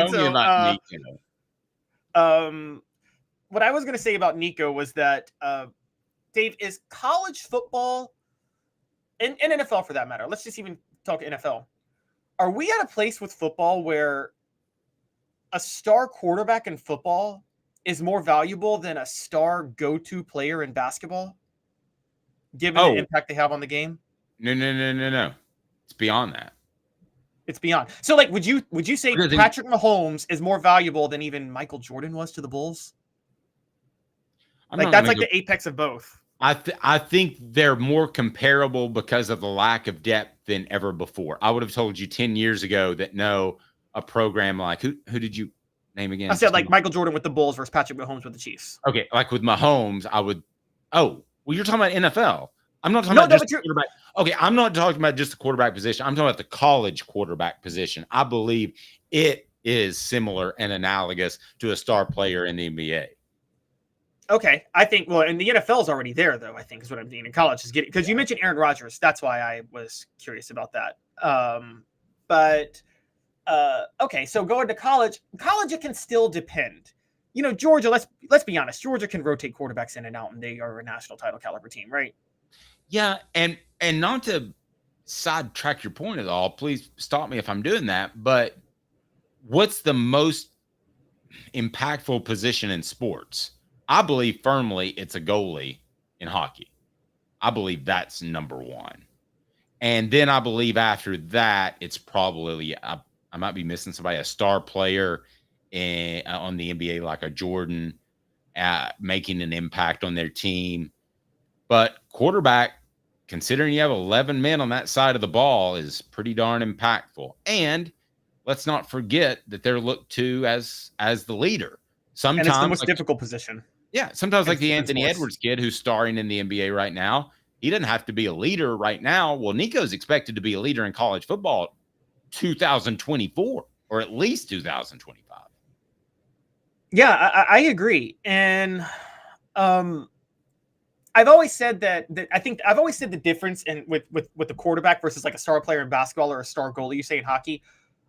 what I was going to say about Nico was that, Dave, is college football and NFL for that matter, let's just even talk NFL. Are we at a place with football where a star quarterback in football is more valuable than a star go-to player in basketball, given the impact they have on the game? No. It's beyond that. It's beyond. So, like, would you say Patrick Mahomes is more valuable than even Michael Jordan was to the Bulls? That's like the apex of both. I think they're more comparable because of the lack of depth than ever before. I would have told you 10 years ago that a program like who did you name again? I said like Michael Jordan with the Bulls versus Patrick Mahomes with the Chiefs. Okay, like with Mahomes, I would. Oh, well, you're talking about NFL. I'm not talking about just the quarterback. Okay, I'm not talking about just the quarterback position. I'm talking about the college quarterback position. I believe it is similar and analogous to a star player in the NBA. Okay, I think, and the NFL is already there, though, I think is what I'm thinking. College is getting, because you mentioned Aaron Rodgers. That's why I was curious about that. Okay, so going to college, it can still depend. Georgia, let's be honest, Georgia can rotate quarterbacks in and out, and they are a national title caliber team, right? Yeah, and not to sidetrack your point at all, please stop me if I'm doing that, but what's the most impactful position in sports? I believe firmly it's a goalie in hockey. I believe that's number 1. And then I believe after that, it's probably, I might be missing somebody, a star player on the NBA like a Jordan making an impact on their team. But quarterback, considering you have 11 men on that side of the ball, is pretty darn impactful. And let's not forget that they're looked to as the leader. Sometimes and it's the most difficult position. Yeah, sometimes like the Anthony Edwards kid who's starring in the NBA right now, he doesn't have to be a leader right now. Well, Nico's expected to be a leader in college football 2024 or at least 2025. Yeah, I agree. And I've always said that I've always said the difference with the quarterback versus like a star player in basketball or a star goalie, you say in hockey,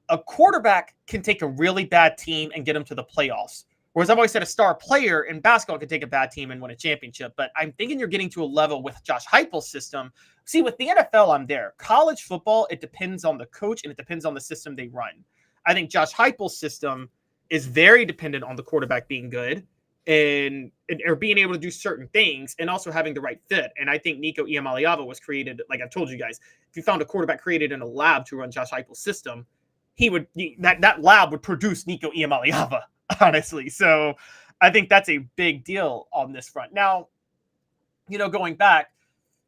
a quarterback can take a really bad team and get them to the playoffs. Whereas I've always said a star player in basketball could take a bad team and win a championship. But I'm thinking you're getting to a level with Josh Heupel's system. See, with the NFL, I'm there. College football, it depends on the coach and it depends on the system they run. I think Josh Heupel's system is very dependent on the quarterback being good and or being able to do certain things and also having the right fit. And I think Nico Iamaleava was created, like I've told you guys, if you found a quarterback created in a lab to run Josh Heupel's system, that lab would produce Nico Iamaleava. Honestly. So I think that's a big deal on this front. Now, going back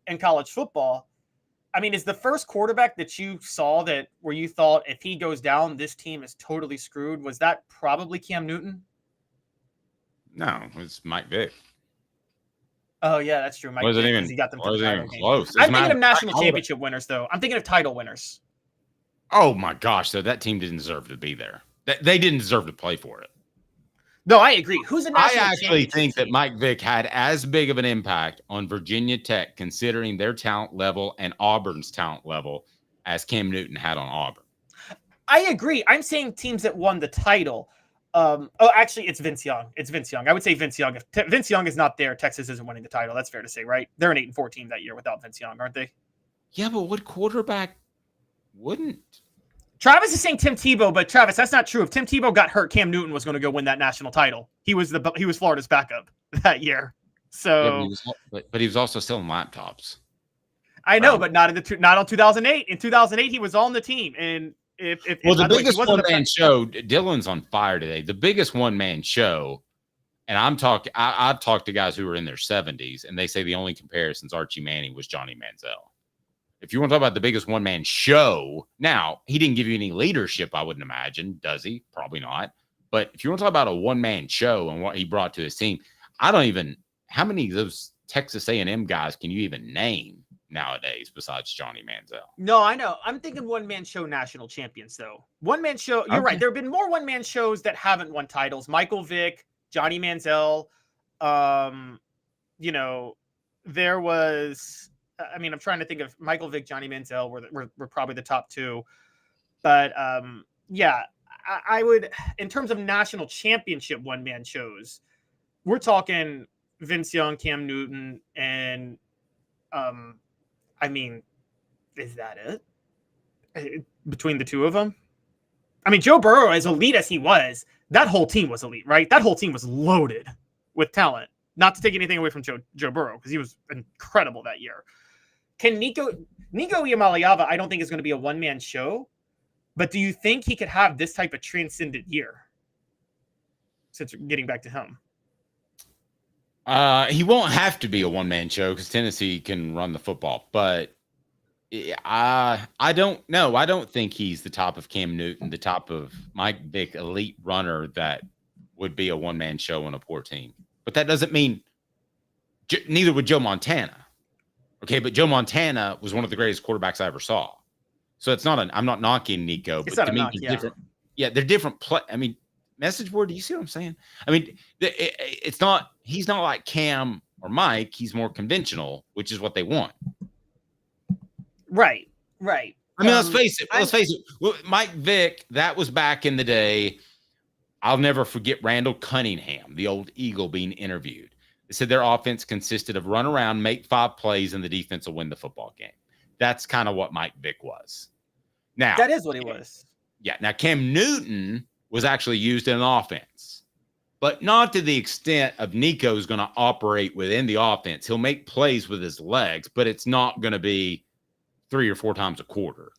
in college football, I mean, is the first quarterback that you saw where you thought if he goes down, this team is totally screwed? Was that probably Cam Newton? No, it was Mike Vick. Oh, yeah, that's true. Mike wasn't Vick, even, he got them to wasn't the even title close. I'm thinking of national championship winners, though. I'm thinking of title winners. Oh, my gosh. So that team didn't deserve to be there. They didn't deserve to play for it. No, I agree. Who's a national I actually think team? that Mike Vick had as big of an impact on Virginia Tech, considering their talent level and Auburn's talent level, as Cam Newton had on Auburn. I agree. I'm saying teams that won the title. Actually, it's Vince Young. It's Vince Young. I would say Vince Young. If Vince Young is not there, Texas isn't winning the title. That's fair to say, right? They're an 8-4 team that year without Vince Young, aren't they? Yeah, but what quarterback wouldn't? Travis is saying Tim Tebow, but Travis, that's not true. If Tim Tebow got hurt, Cam Newton was going to go win that national title. He was Florida's backup that year. So, yeah, but he was also selling laptops. I know, but not on 2008. In 2008, he was on the team. And the biggest one-man show, Dylan's on fire today. The biggest one-man show, and I've talked to guys who were in their 70s, and they say the only comparisons Archie Manning was Johnny Manziel. If you want to talk about the biggest one-man show, now, he didn't give you any leadership, I wouldn't imagine. Does he? Probably not. But if you want to talk about a one-man show and what he brought to his team, how many of those Texas A&M guys can you even name nowadays besides Johnny Manziel? No, I know. I'm thinking one-man show national champions, though. One-man show, you're right. There have been more one-man shows that haven't won titles. Michael Vick, Johnny Manziel. There was... I'm trying to think of Michael Vick, Johnny Manziel were probably the top two. But, I would, in terms of national championship one-man shows, we're talking Vince Young, Cam Newton, and, is that it? Between the two of them? Joe Burrow, as elite as he was, that whole team was elite, right? That whole team was loaded with talent. Not to take anything away from Joe Burrow, because he was incredible that year. Can Nico Iamaleava, I don't think is going to be a one-man show, but do you think he could have this type of transcendent year? Since we're getting back to him. He won't have to be a one-man show because Tennessee can run the football, but I don't know. I don't think he's the top of Cam Newton, the top of Mike Vick, elite runner that would be a one-man show on a poor team. But that doesn't mean neither would Joe Montana. Okay, but Joe Montana was one of the greatest quarterbacks I ever saw. So it's not I'm not knocking Nico, but to me, different. Yeah, they're different. Message board. Do you see what I'm saying? It's not. He's not like Cam or Mike. He's more conventional, which is what they want. Right. Let's face it. Mike Vick, that was back in the day. I'll never forget Randall Cunningham, the old Eagle, being interviewed. They said their offense consisted of run around, make 5 plays, and the defense will win the football game. That's kind of what Mike Vick was. Now, that is what he was. Yeah. Now, Cam Newton was actually used in an offense, but not to the extent of Nico's going to operate within the offense. He'll make plays with his legs, but it's not going to be 3 or 4 times a quarter.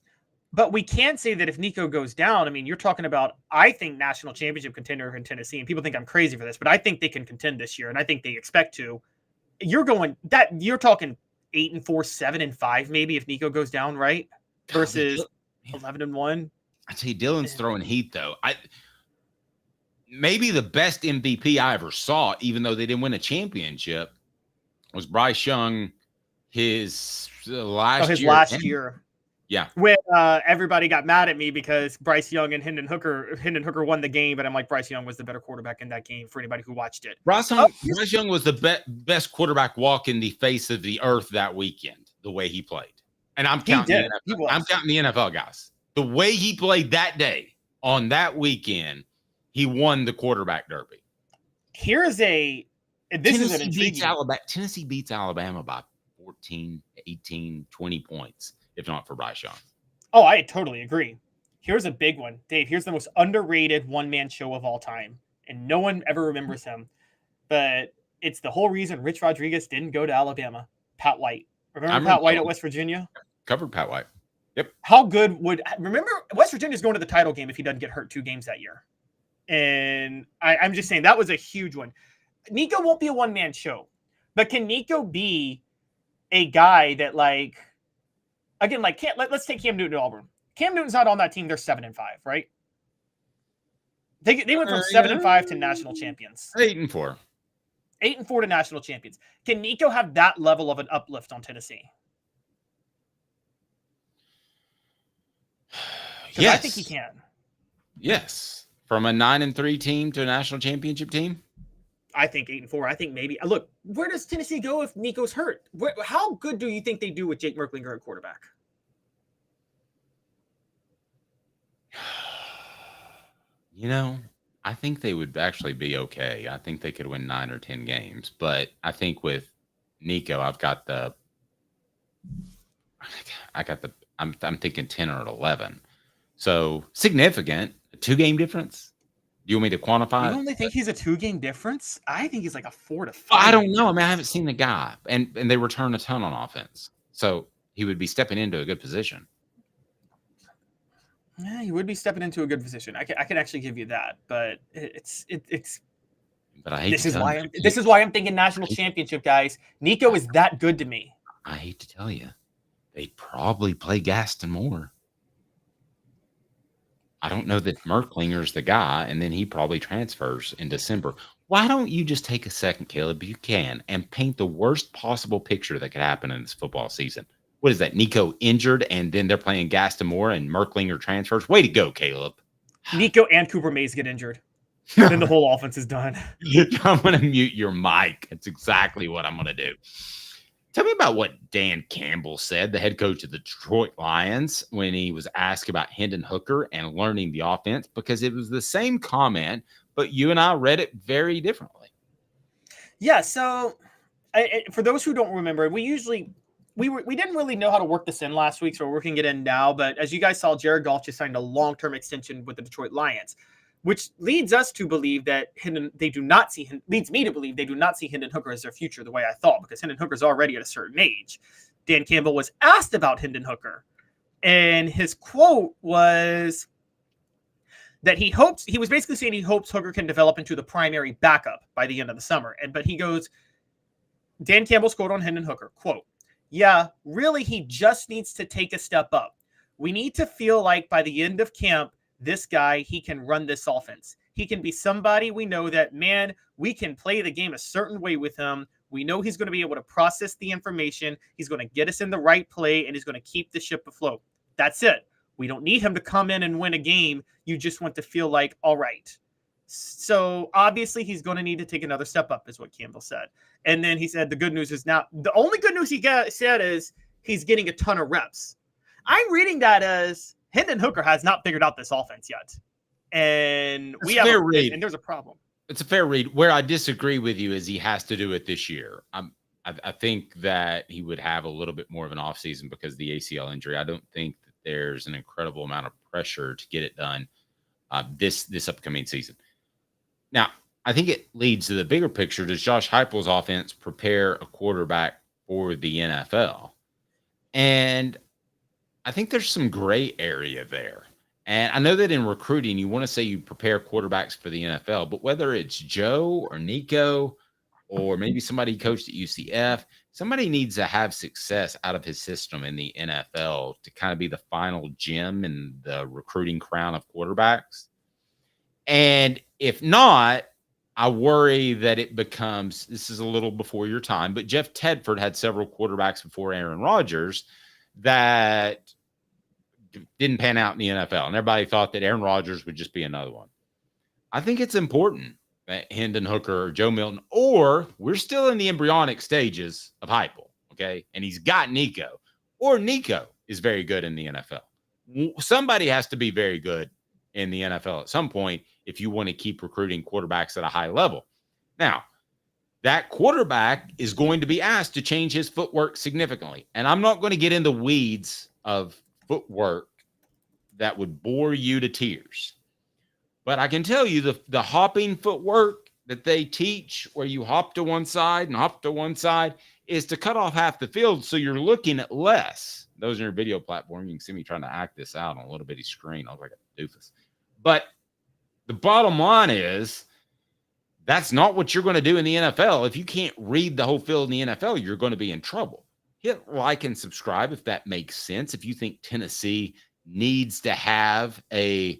But we can say that if Nico goes down, you're talking about, I think, national championship contender in Tennessee, and people think I'm crazy for this, but I think they can contend this year, and I think they expect to. You're talking 8-4, 7-5, maybe if Nico goes down, right? Versus 11-1. I tell you, Dylan's throwing heat though. Maybe the best MVP I ever saw, even though they didn't win a championship, was Bryce Young. His last year. Yeah. When everybody got mad at me because Bryce Young and Hendon Hooker won the game, but I'm like, Bryce Young was the better quarterback in that game for anybody who watched it. Bryce Young was the best quarterback walk in the face of the earth that weekend, the way he played. And I'm counting I'm counting the NFL guys. The way he played that day on that weekend, he won the quarterback derby. Tennessee beats Alabama by 14, 18, 20 points, if not for Bryce Young. Oh, I totally agree. Here's a big one. Dave, here's the most underrated one-man show of all time, and no one ever remembers him. But it's the whole reason Rich Rodriguez didn't go to Alabama. Pat White. Remember Pat White at West Virginia? Covered Pat White. Yep. How good remember West Virginia's going to the title game if he doesn't get hurt 2 games that year. And I'm just saying that was a huge one. Nico won't be a one-man show, but can Nico be a guy that let's take Cam Newton to Auburn. Cam Newton's not on that team. They're 7-5, right? They went from 7-5 to national champions. 8-4. 8-4 to national champions. Can Nico have that level of an uplift on Tennessee? Yes. I think he can. Yes. From a 9-3 team to a national championship team? I think 8-4. I think maybe. Look, where does Tennessee go if Nico's hurt? How good do you think they do with Jake Merklinger at quarterback? I think they would actually be okay. I think they could win 9 or 10 games. But I think with Nico, I'm thinking 10 or 11. So significant. A 2-game difference. Do you want me to quantify it? You only think he's a 2-game difference? I think he's like a 4 to 5. I don't know. I haven't seen the guy. And they return a ton on offense. So he would be stepping into a good position. Yeah, he would be stepping into a good position. I can actually give you that, but it's. But I hate this is why I'm thinking national championship, guys. Nico is that good to me. I hate to tell you, they'd probably play Gaston more. I don't know that Merklinger's the guy, and then he probably transfers in December. Why don't you just take a second, Caleb, if you can, and paint the worst possible picture that could happen in this football season? What is that? Nico injured, and then they're playing Gaston Moore, and Merklinger transfers. Way to go, Caleb. Nico and Cooper Mays get injured. Then the whole offense is done. I'm going to mute your mic. That's exactly what I'm going to do. Tell me about what Dan Campbell said, the head coach of the Detroit Lions, when he was asked about Hendon Hooker and learning the offense, because it was the same comment, but you and I read it very differently. Yeah, so for those who don't remember, we didn't really know how to work this in last week, so we're working it in now. But as you guys saw, Jared Goff just signed a long-term extension with the Detroit Lions, which leads us to believe that leads me to believe they do not see Hendon Hooker as their future the way I thought, because Hendon Hooker's already at a certain age. Dan Campbell was asked about Hendon Hooker, and his quote was that he was basically saying he hopes Hooker can develop into the primary backup by the end of the summer. But he goes, Dan Campbell's quote on Hendon Hooker, quote, "Yeah, really, he just needs to take a step up. We need to feel like by the end of camp, this guy, he can run this offense. He can be somebody we know that, man, we can play the game a certain way with him. We know he's going to be able to process the information. He's going to get us in the right play, and he's going to keep the ship afloat. That's it. We don't need him to come in and win a game. You just want to feel like, all right." So obviously he's going to need to take another step up, is what Campbell said. And then he said the good news is now, the only good news said is he's getting a ton of reps. I'm reading that as Hendon Hooker has not figured out this offense yet. And and there's a problem. It's a fair read. Where I disagree with you is he has to do it this year. I think that he would have a little bit more of an offseason because of the ACL injury. I don't think that there's an incredible amount of pressure to get it done this upcoming season. Now, I think it leads to the bigger picture. Does Josh Heupel's offense prepare a quarterback for the NFL? And I think there's some gray area there. And I know that in recruiting, you want to say you prepare quarterbacks for the NFL, but whether it's Joe or Nico or maybe somebody coached at UCF, somebody needs to have success out of his system in the NFL to kind of be the final gem in the recruiting crown of quarterbacks. And if not, I worry that it becomes, this is a little before your time, but Jeff Tedford had several quarterbacks before Aaron Rodgers that didn't pan out in the NFL. And everybody thought that Aaron Rodgers would just be another one. I think it's important that Hendon Hooker or Joe Milton, or we're still in the embryonic stages of Heupel, okay? And he's got Nico, or Nico is very good in the NFL. Somebody has to be very good in the NFL at some point if you want to keep recruiting quarterbacks at a high level. Now, that quarterback is going to be asked to change his footwork significantly. And I'm not going to get in the weeds of footwork that would bore you to tears. But I can tell you the hopping footwork that they teach, where you hop to one side and hop to one side, is to cut off half the field so you're looking at less. Those in your video platform, you can see me trying to act this out on a little bitty screen. I look like a doofus. But the bottom line is that's not what you're going to do in the NFL. If you can't read the whole field in the NFL, you're going to be in trouble. Hit like and subscribe if that makes sense. If you think Tennessee needs to have a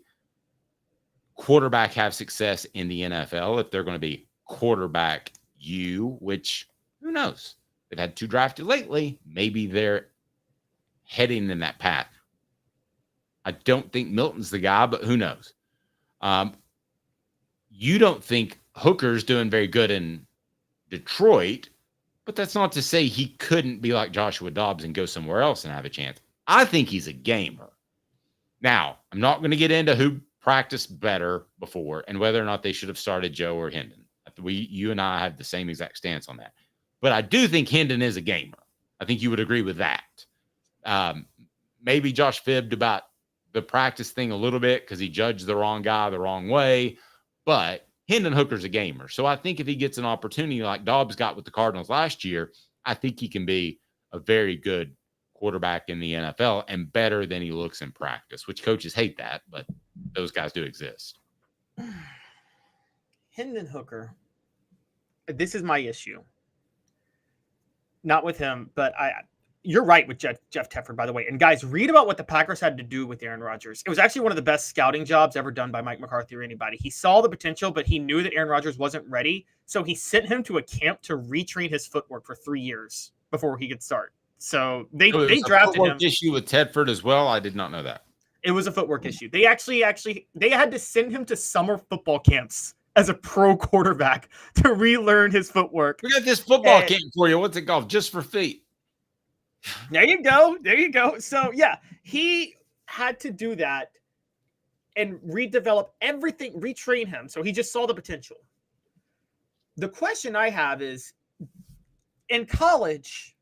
quarterback have success in the NFL, if they're going to be quarterback which who knows? They've had 2 drafted lately. Maybe they're heading in that path. I don't think Milton's the guy, but who knows? You don't think Hooker's doing very good in Detroit, but that's not to say he couldn't be like Joshua Dobbs and go somewhere else and have a chance. I think he's a gamer. Now, I'm not going to get into who practiced better before and whether or not they should have started Joe or Hendon. You and I have the same exact stance on that. But I do think Hendon is a gamer. I think you would agree with that. Maybe Josh fibbed about the practice thing a little bit because he judged the wrong guy the wrong way. But Hendon Hooker's a gamer. So I think if he gets an opportunity like Dobbs got with the Cardinals last year, I think he can be a very good quarterback in the NFL and better than he looks in practice, which coaches hate that, but those guys do exist. Hendon Hooker. This is my issue. Not with him, but you're right with Jeff Tedford, by the way. And guys, read about what the Packers had to do with Aaron Rodgers. It was actually one of the best scouting jobs ever done by Mike McCarthy or anybody. He saw the potential, but he knew that Aaron Rodgers wasn't ready. So he sent him to a camp to retrain his footwork for 3 years before he could start. So they drafted him. Issue with Tedford as well. I did not know that. It was a footwork issue. They actually they had to send him to summer football camps as a pro quarterback to relearn his footwork. We got this football camp for you. What's it called? Just for feet. There you go. There you go. So, yeah, he had to do that and redevelop everything, retrain him. So he just saw the potential. The question I have is, in college,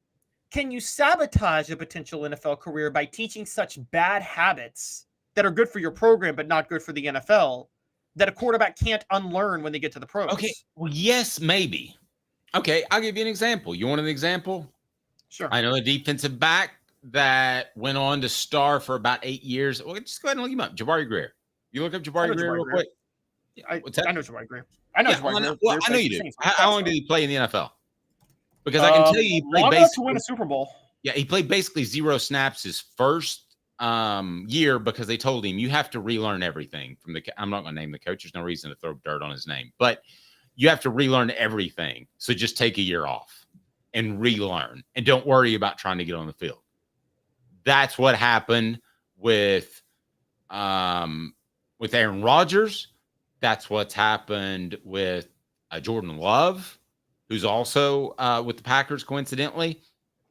can you sabotage a potential NFL career by teaching such bad habits that are good for your program but not good for the NFL that a quarterback can't unlearn when they get to the pros? Okay, well, yes, maybe. Okay, I'll give you an example. You want an example? Sure. I know a defensive back that went on to star for about 8 years. Well, just go ahead and look him up. Jabari Greer. You look up Jabari Greer real quick. I know Jabari Greer. I know Jabari Greer. Well, I know you do. How long did he play in the NFL? Because I can tell you he played long enough to win a Super Bowl. Yeah, he played basically 0 snaps his first year because they told him you have to relearn everything from the. I'm not going to name the coach. There's no reason to throw dirt on his name, but you have to relearn everything. So just take a year off and relearn, and don't worry about trying to get on the field. That's what happened with Aaron Rodgers. That's what's happened with Jordan Love, who's also with the Packers, coincidentally.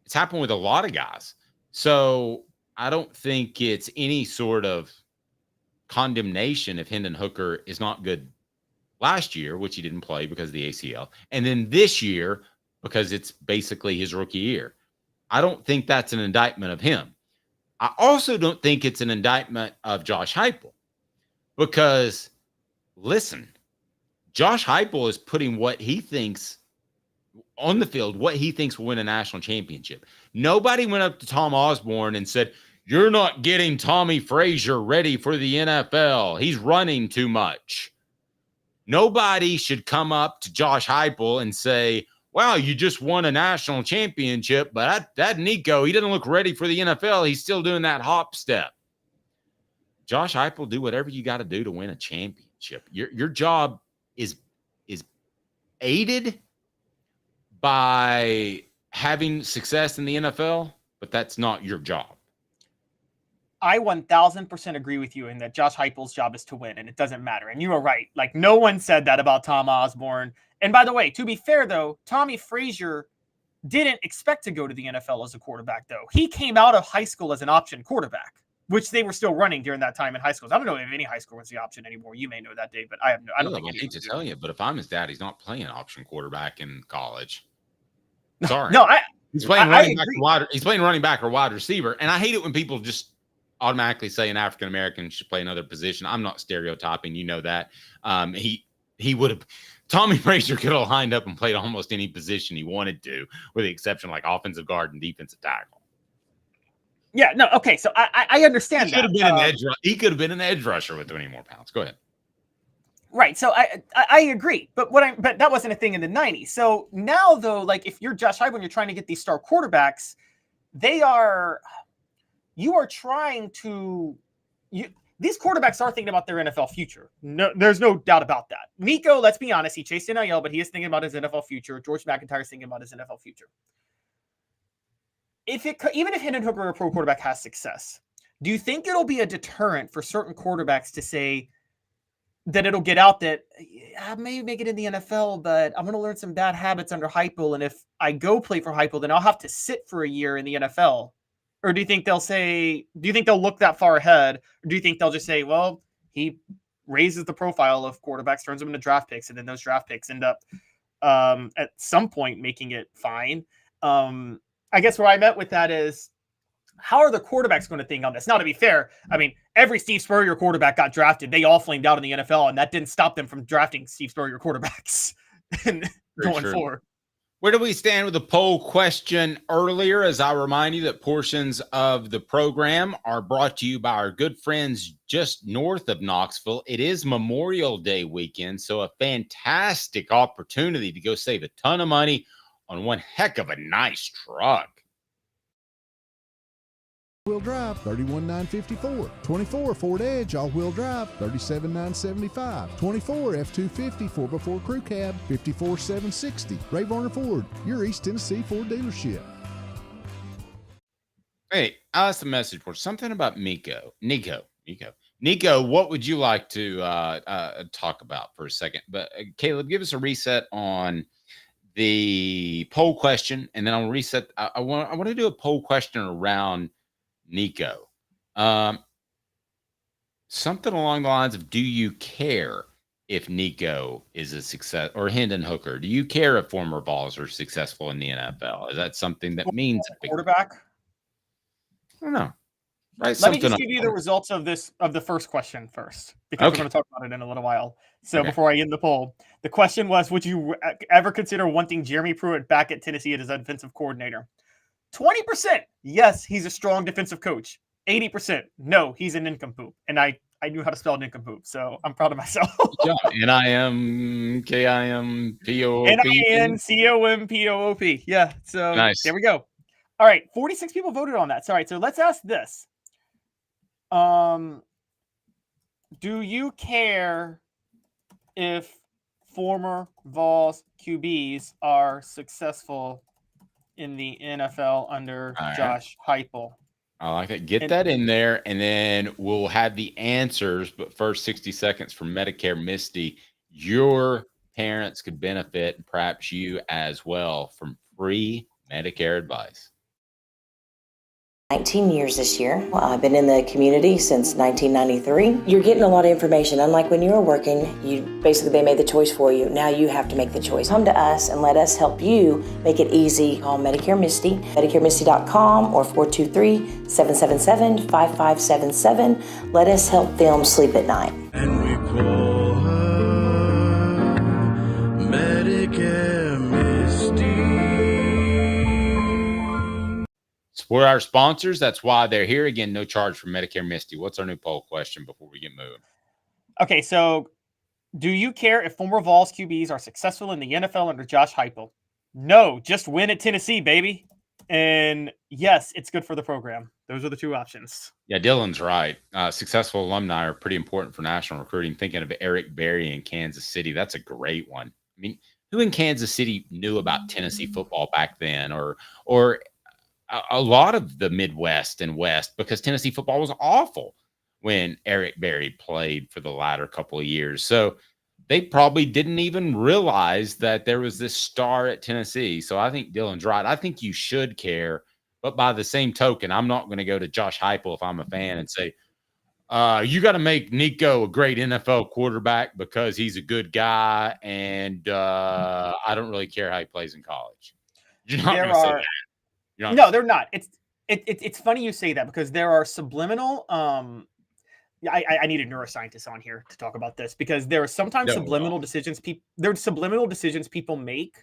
It's happened with a lot of guys. So I don't think it's any sort of condemnation if Hendon Hooker is not good last year, which he didn't play because of the ACL, and then this year because it's basically his rookie year. I don't think that's an indictment of him. I also don't think it's an indictment of Josh Heupel because, listen, Josh Heupel is putting what he thinks on the field, what he thinks will win a national championship. Nobody went up to Tom Osborne and said, "You're not getting Tommy Frazier ready for the NFL. He's running too much." Nobody should come up to Josh Heupel and say, wow, you just won a national championship, but that Nico, he doesn't look ready for the NFL. He's still doing that hop step. Josh Heupel, do whatever you got to do to win a championship. Your job is aided by having success in the NFL, but that's not your job. I 1000% agree with you in that Josh Heupel's job is to win, and it doesn't matter. And you were right. Like, no one said that about Tom Osborne. And by the way, to be fair, though, Tommy Frazier didn't expect to go to the NFL as a quarterback, though. He came out of high school as an option quarterback, which they were still running during that time in high schools. I don't know if any high school was the option anymore. You may know that, Dave, but I don't think I hate to tell you, but if I'm his dad, he's not playing option quarterback in college. Sorry. No, he's playing running back or wide receiver. And I hate it when people just automatically say an African American should play another position. I'm not stereotyping, you know that. He would have. Tommy Frazier could have lined up and played almost any position he wanted to, with the exception like offensive guard and defensive tackle. Yeah, no, okay. So I understand that. He could have been an edge rusher with 20 more pounds. Go ahead. Right. So I agree. But that wasn't a thing in the 90s. So now, though, like if you're Josh Heupel and you're trying to get these star quarterbacks, you are trying to these quarterbacks are thinking about their NFL future. No, there's no doubt about that. Nico, let's be honest, he chased NIL, but he is thinking about his NFL future. George McIntyre is thinking about his NFL future. Even if Hendon Hooker, a pro quarterback, has success, do you think it'll be a deterrent for certain quarterbacks to say that it'll get out that I may make it in the NFL, but I'm going to learn some bad habits under Heupel, and if I go play for Heupel, then I'll have to sit for a year in the NFL? Or do you think they'll look that far ahead? Or do you think they'll just say, well, he raises the profile of quarterbacks, turns them into draft picks, and then those draft picks end up at some point making it fine? I guess where I met with that is, how are the quarterbacks going to think on this? Now, to be fair, I mean, every Steve Spurrier quarterback got drafted. They all flamed out in the NFL, and that didn't stop them from drafting Steve Spurrier quarterbacks and going forward. Where do we stand with the poll question earlier? As I remind you that portions of the program are brought to you by our good friends just north of Knoxville. It is Memorial Day weekend, so a fantastic opportunity to go save a ton of money on one heck of a nice truck. Wheel drive, $31,954. 24 Ford Edge all-wheel drive, $37,975. 24 F-250 4x4 crew cab, $54,760. Varner Ford, your East Tennessee Ford dealership. Hey, I asked a message for something about Nico, what would you like to talk about for a second? But Caleb, give us a reset on the poll question, and then I'll reset. I want to do a poll question around Nico. Something along the lines of, do you care if Nico is a success, or Hendon Hooker? Do you care if former Vols are successful in the NFL? Is that something that means a quarterback? I don't know. Right. Let me just give you the results of the first question first, because we're going to talk about it in a little while. So before I end the poll, the question was, would you ever consider wanting Jeremy Pruitt back at Tennessee as a defensive coordinator? 20%, yes, he's a strong defensive coach. 80%, no, he's a nincompoop. And I knew how to spell nincompoop, so I'm proud of myself. N-I-M-K-I-M-P-O-O-P. N-I-N-C-O-M-P-O-O-P. Yeah, so nice. There we go. All right, 46 people voted on that. So, all right, so let's ask this. Do you care if former Vols QBs are successful in the NFL under Josh Heupel? I like it. Get that in there, and then we'll have the answers. But first, 60 seconds from Medicare Misty. Your parents could benefit, and perhaps you as well, from free Medicare advice. 19 years this year. I've been in the community since 1993. You're getting a lot of information. Unlike when you were working, they made the choice for you. Now you have to make the choice. Come to us and let us help you make it easy. Call Medicare Misty, MedicareMisty.com or 423-777-5577. Let us help them sleep at night. And we call her Medicare Misty. Support our sponsors. That's why they're here. Again, no charge for Medicare Misty. What's our new poll question before we get moving? Okay, so do you care if former Vols QBs are successful in the NFL under Josh Heupel? No, just win at Tennessee, baby. And yes, it's good for the program. Those are the two options. Yeah, Dylan's right. Successful alumni are pretty important for national recruiting. Thinking of Eric Berry in Kansas City, that's a great one. I mean, who in Kansas City knew about Tennessee football back then, or a lot of the Midwest and West, because Tennessee football was awful when Eric Berry played for the latter couple of years. So they probably didn't even realize that there was this star at Tennessee. So I think Dylan's right. I think you should care. But by the same token, I'm not going to go to Josh Heupel if I'm a fan and say, you got to make Nico a great NFL quarterback because he's a good guy, and I don't really care how he plays in college. You're not going to say that. No, they're not. It's funny you say that, because there are subliminal. I need a neuroscientist on here to talk about this, because there are sometimes subliminal decisions people make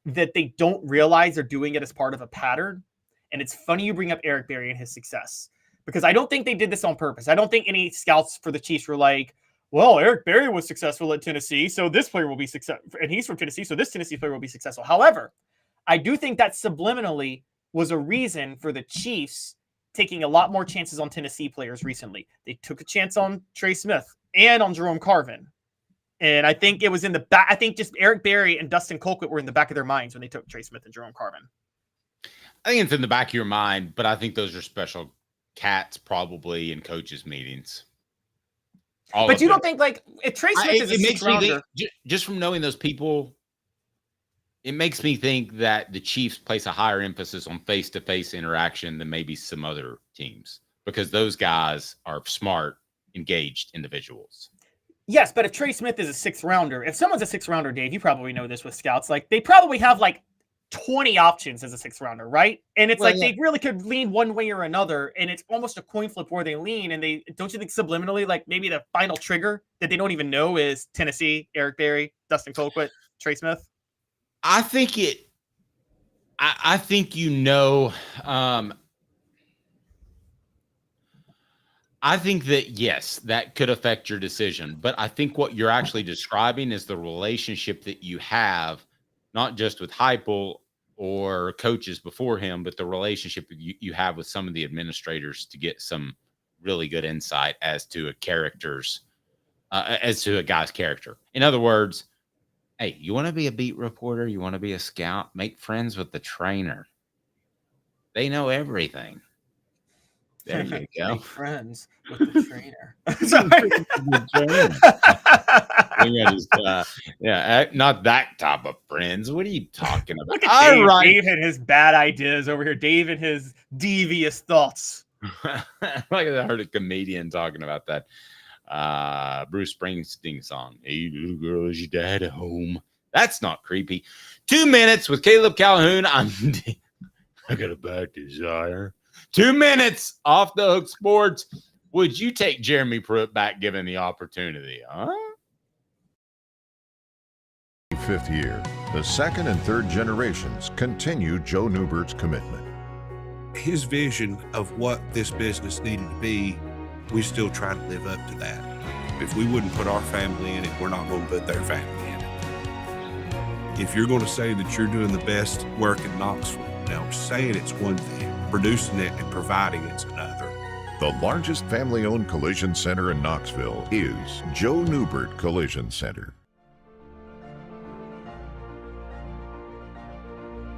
that they don't realize they're doing it as part of a pattern. And it's funny you bring up Eric Berry and his success, because I don't think they did this on purpose. I don't think any scouts for the Chiefs were like, well, Eric Berry was successful at Tennessee, so this player will be successful, and he's from Tennessee, so this Tennessee player will be successful. However, I do think that subliminally was a reason for the Chiefs taking a lot more chances on Tennessee players recently. They took a chance on Trey Smith and on Jerome Carvin. And I think it was in the back. I think just Eric Berry and Dustin Colquitt were in the back of their minds when they took Trey Smith and Jerome Carvin. I think it's in the back of your mind, but I think those are special cats probably in coaches' meetings. But you don't think, like, if Trey Smith is a six-rounder, just from knowing those people, it makes me think that the Chiefs place a higher emphasis on face-to-face interaction than maybe some other teams, because those guys are smart, engaged individuals. Yes, but if Trey Smith is a sixth-rounder, if someone's a sixth-rounder, Dave, you probably know this with scouts, like, they probably have, like, 20 options as a sixth-rounder, right? And it's they really could lean one way or another, and it's almost a coin flip where they lean, and they don't you think subliminally, like, maybe the final trigger that they don't even know is Tennessee, Eric Berry, Dustin Colquitt, Trey Smith? I think I think I think that, yes, that could affect your decision. But I think what you're actually describing is the relationship that you have, not just with Heupel or coaches before him, but the relationship you have with some of the administrators to get some really good insight as to a guy's character. In other words, hey, you want to be a beat reporter? You want to be a scout? Make friends with the trainer. They know everything. There you go. Make friends with the trainer. Not that type of friends. What are you talking about? Look at Dave and his bad ideas over here. Dave and his devious thoughts. Like I heard a comedian talking about that Bruce Springsteen song. Hey, little girl, is your dad at home? That's not creepy. 2 minutes with Caleb Calhoun. I got a bad desire. 2 minutes off the hook sports. Would you take Jeremy Pruitt back given the opportunity? Huh? 5th year, the second and third generations continue Joe Newbert's commitment. His vision of what this business needed to be, we still try to live up to that. If we wouldn't put our family in it, we're not going to put their family in it. If you're going to say that you're doing the best work in Knoxville, now saying it's one thing, producing it and providing it's another. The largest family-owned collision center in Knoxville is Joe Newbert Collision Center.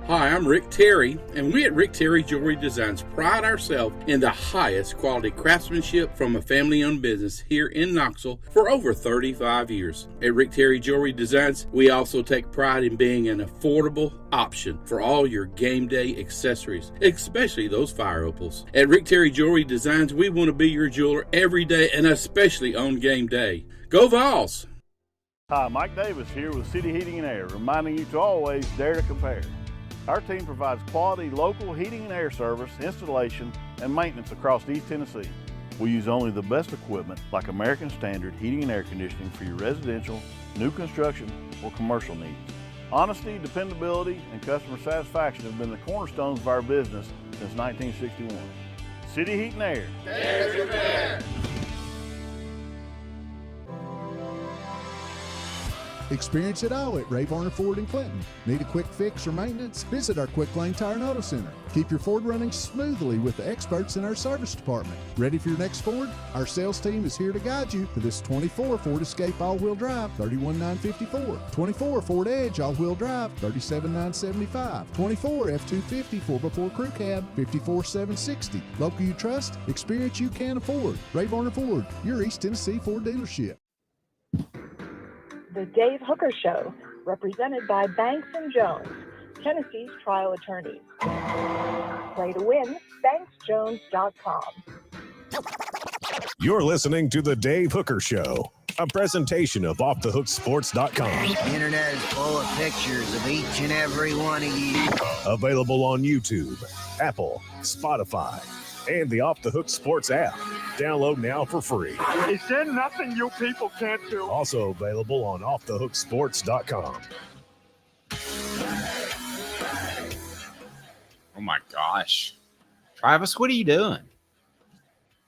Hi, I'm Rick Terry, and we at Rick Terry Jewelry Designs pride ourselves in the highest quality craftsmanship from a family-owned business here in Knoxville for over 35 years. At Rick Terry Jewelry Designs, we also take pride in being an affordable option for all your game day accessories, especially those fire opals. At Rick Terry Jewelry Designs, we want to be your jeweler every day and especially on game day. Go Vols! Hi, Mike Davis here with City Heating and Air, reminding you to always dare to compare. Our team provides quality local heating and air service, installation, and maintenance across East Tennessee. We use only the best equipment like American Standard heating and air conditioning for your residential, new construction, or commercial needs. Honesty, dependability, and customer satisfaction have been the cornerstones of our business since 1961. City Heat and Air. Dare to compare. Experience it all at Varner Ford in Clinton. Need a quick fix or maintenance? Visit our Quick Lane Tire and Auto Center. Keep your Ford running smoothly with the experts in our service department. Ready for your next Ford? Our sales team is here to guide you to this 24 Ford Escape all-wheel drive, $31,954. 24 Ford Edge all-wheel drive, $37,975. 24 F-250 4x4 Crew Cab, $54,760. Local you trust, experience you can afford. Varner Ford, your East Tennessee Ford dealership. The Dave Hooker Show, represented by Banks & Jones, Tennessee's trial attorneys. Play to win, banksjones.com. You're listening to The Dave Hooker Show, a presentation of OffTheHookSports.com. The internet is full of pictures of each and every one of you. Available on YouTube, Apple, Spotify, and the Off the Hook Sports app. Download now for free. Is there nothing you people can't do? Also available on OffTheHookSports.com. Oh my gosh. Travis, what are you doing?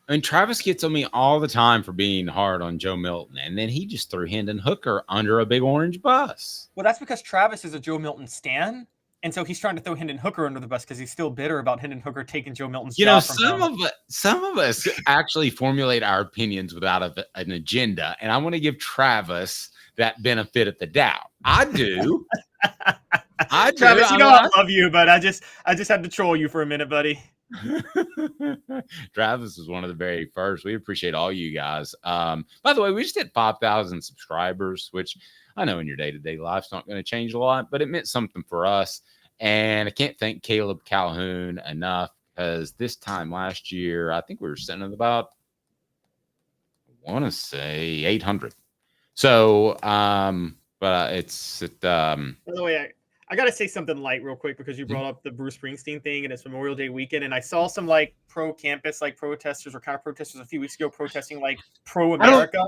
I mean, Travis gets on me all the time for being hard on Joe Milton, and then he just threw Hendon Hooker under a big orange bus. Well, that's because Travis is a Joe Milton stan, and so he's trying to throw Hendon Hooker under the bus because he's still bitter about Hendon Hooker taking Joe Milton's job from him. Some of us actually formulate our opinions without an agenda, and I want to give Travis that benefit of the doubt. I do. Travis, you know I love you, but I just had to troll you for a minute, buddy. Travis was one of the very first. We appreciate all you guys. By the way, we just hit 5,000 subscribers, which I know in your day-to-day life's not going to change a lot, but it meant something for us. And I can't thank Caleb Calhoun enough, because this time last year, I think we were sitting at about, I want to say 800. So, but it's by the way, I got to say something light real quick, because you brought up the Bruce Springsteen thing, and it's Memorial Day weekend. And I saw some like pro-campus, like protesters or counter protesters a few weeks ago protesting like pro-America.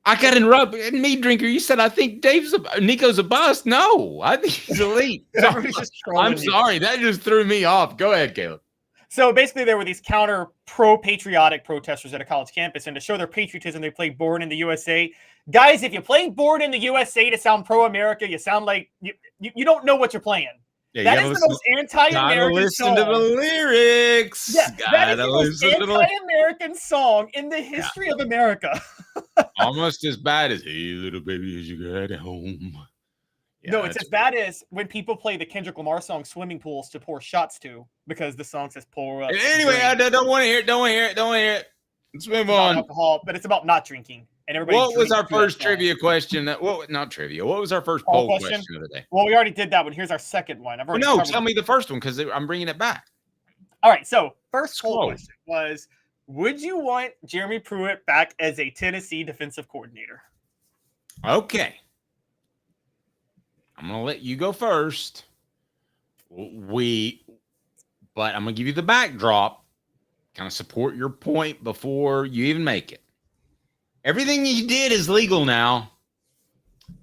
I got interrupted. Meat drinker, you said I think Nico's a bust. No, I think he's elite. I'm sorry. That just threw me off. Go ahead, Caleb. So basically, there were these counter pro-patriotic protesters at a college campus, and to show their patriotism, they played Born in the USA. Guys, if you play Born in the USA to sound pro-America, you sound like you don't know what you're playing. Yeah, that is the most anti-American listen song. To the lyrics. Yeah, that is the most anti-American song in the history of America. Almost as bad as "Hey, little baby, as you got home." Yeah, no, it's as bad as when people play the Kendrick Lamar song "Swimming Pools" to pour shots to, because the song says "pour up." Anyway, I don't want to hear it. Don't want to hear it. Don't want to hear it. Let's move on. Alcohol, but it's about not drinking. And everybody. What was our first trivia question? Not trivia. What was our first poll question of the day? Well, we already did that one. Here's our second one. Tell me the first one, because I'm bringing it back. All right. So first poll question was: would you want Jeremy Pruitt back as a Tennessee defensive coordinator? Okay. I'm going to let you go first. But I'm going to give you the backdrop, kind of support your point before you even make it. Everything he did is legal now.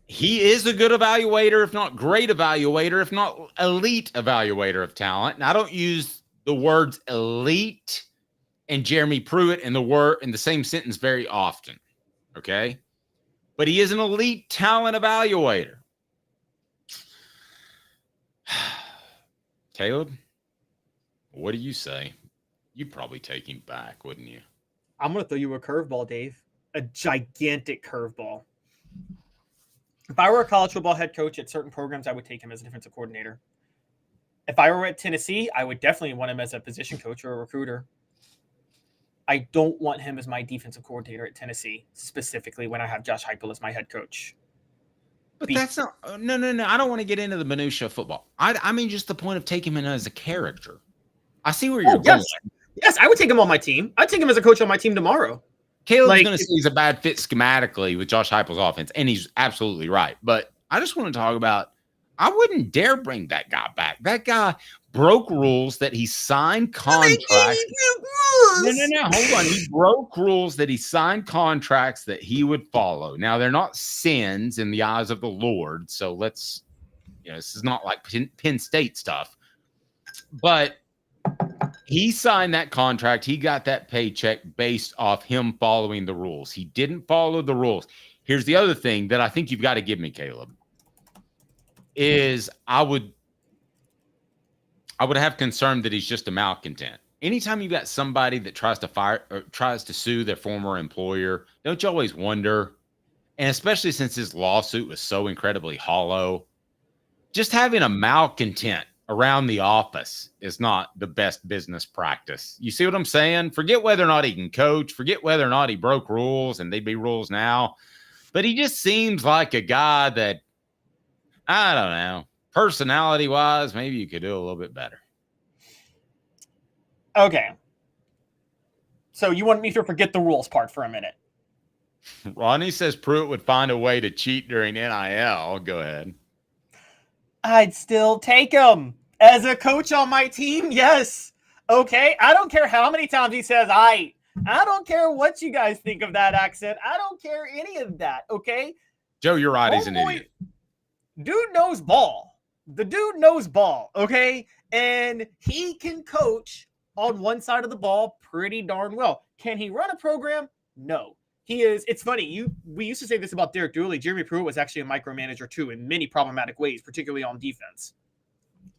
He is a good evaluator, if not great evaluator, if not elite evaluator of talent. And I don't use the words elite and Jeremy Pruitt in the same sentence very often. Okay? But he is an elite talent evaluator. Caleb, what do you say? You'd probably take him back, wouldn't you? I'm going to throw you a curveball, Dave. A gigantic curveball. If I were a college football head coach at certain programs, I would take him as a defensive coordinator. If I were at Tennessee, I would definitely want him as a position coach or a recruiter. I don't want him as my defensive coordinator at Tennessee, specifically when I have Josh Heupel as my head coach. But that's not no. I don't want to get into the minutia of football. I mean just the point of taking him as a character. I see where you're going. Yes, I would take him on my team. I'd take him as a coach on my team tomorrow. Caleb's going to say he's a bad fit schematically with Josh Heupel's offense, and he's absolutely right. But I just want to talk about, I wouldn't dare bring that guy back. That guy broke rules that he signed contracts. No. Hold on. He broke rules that he signed contracts that he would follow. Now, they're not sins in the eyes of the Lord. So this is not like Penn State stuff. But he signed that contract. He got that paycheck based off him following the rules. He didn't follow the rules. Here's the other thing that I think you've got to give me, Caleb, is I would have concern that he's just a malcontent. Anytime you've got somebody that tries to fire or tries to sue their former employer, don't you always wonder? And especially since his lawsuit was so incredibly hollow, just having a malcontent around the office is not the best business practice. You see what I'm saying? Forget whether or not he can coach, forget whether or not he broke rules, and they'd be rules now. But he just seems like a guy that, I don't know, personality-wise, maybe you could do a little bit better. Okay. So you want me to forget the rules part for a minute? Ronnie says Pruitt would find a way to cheat during NIL. Go ahead. I'd still take him as a coach on my team. Yes. Okay. I don't care how many times he says I don't care what you guys think of that accent. I don't care any of that. Okay. Joe, you're right. He's an idiot. Dude knows ball. The dude knows ball. Okay. And he can coach on one side of the ball pretty darn well. Can he run a program? No. He is. It's funny. We used to say this about Derek Dooley. Jeremy Pruitt was actually a micromanager too in many problematic ways, particularly on defense.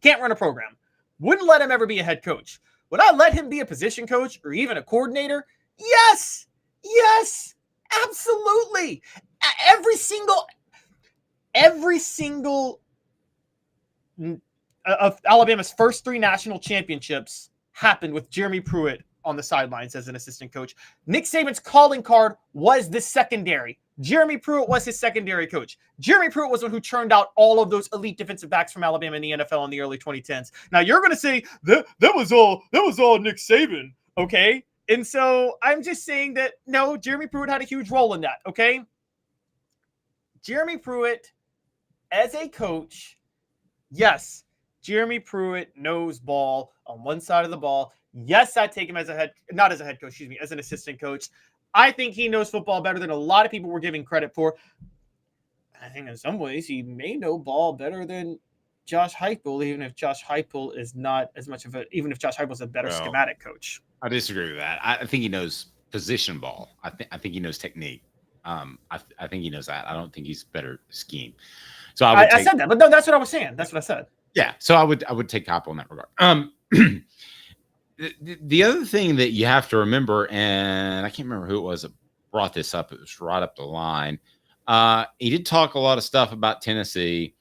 Can't run a program. Wouldn't let him ever be a head coach. Would I let him be a position coach or even a coordinator? Yes. Yes. Absolutely. Every single of Alabama's first 3 national championships happened with Jeremy Pruitt on the sidelines as an assistant coach. Nick Saban's calling card was the secondary. Jeremy Pruitt was his secondary coach. Jeremy Pruitt was the one who churned out all of those elite defensive backs from Alabama in the NFL in the early 2010s. Now you're going to say that was all Nick Saban, okay? And so I'm just saying that no, Jeremy Pruitt had a huge role in that, okay? Jeremy Pruitt as a coach, yes, Jeremy Pruitt knows ball on one side of the ball. Yes, I take him as as an assistant coach. I think he knows football better than a lot of people were giving credit for. I think in some ways he may know ball better than Josh Heupel, even if Josh Heupel is not as much of even if Josh Heupel is a better schematic coach. I disagree with that. I think he knows position ball. I think he knows technique. I think he knows that. I don't think he's better scheme. So I said that, but no, that's what I was saying. That's what I said. Yeah. So I would take Heupel in that regard. The other thing that you have to remember, and I can't remember who it was that brought this up. It was right up the line. He did talk a lot of stuff about Tennessee.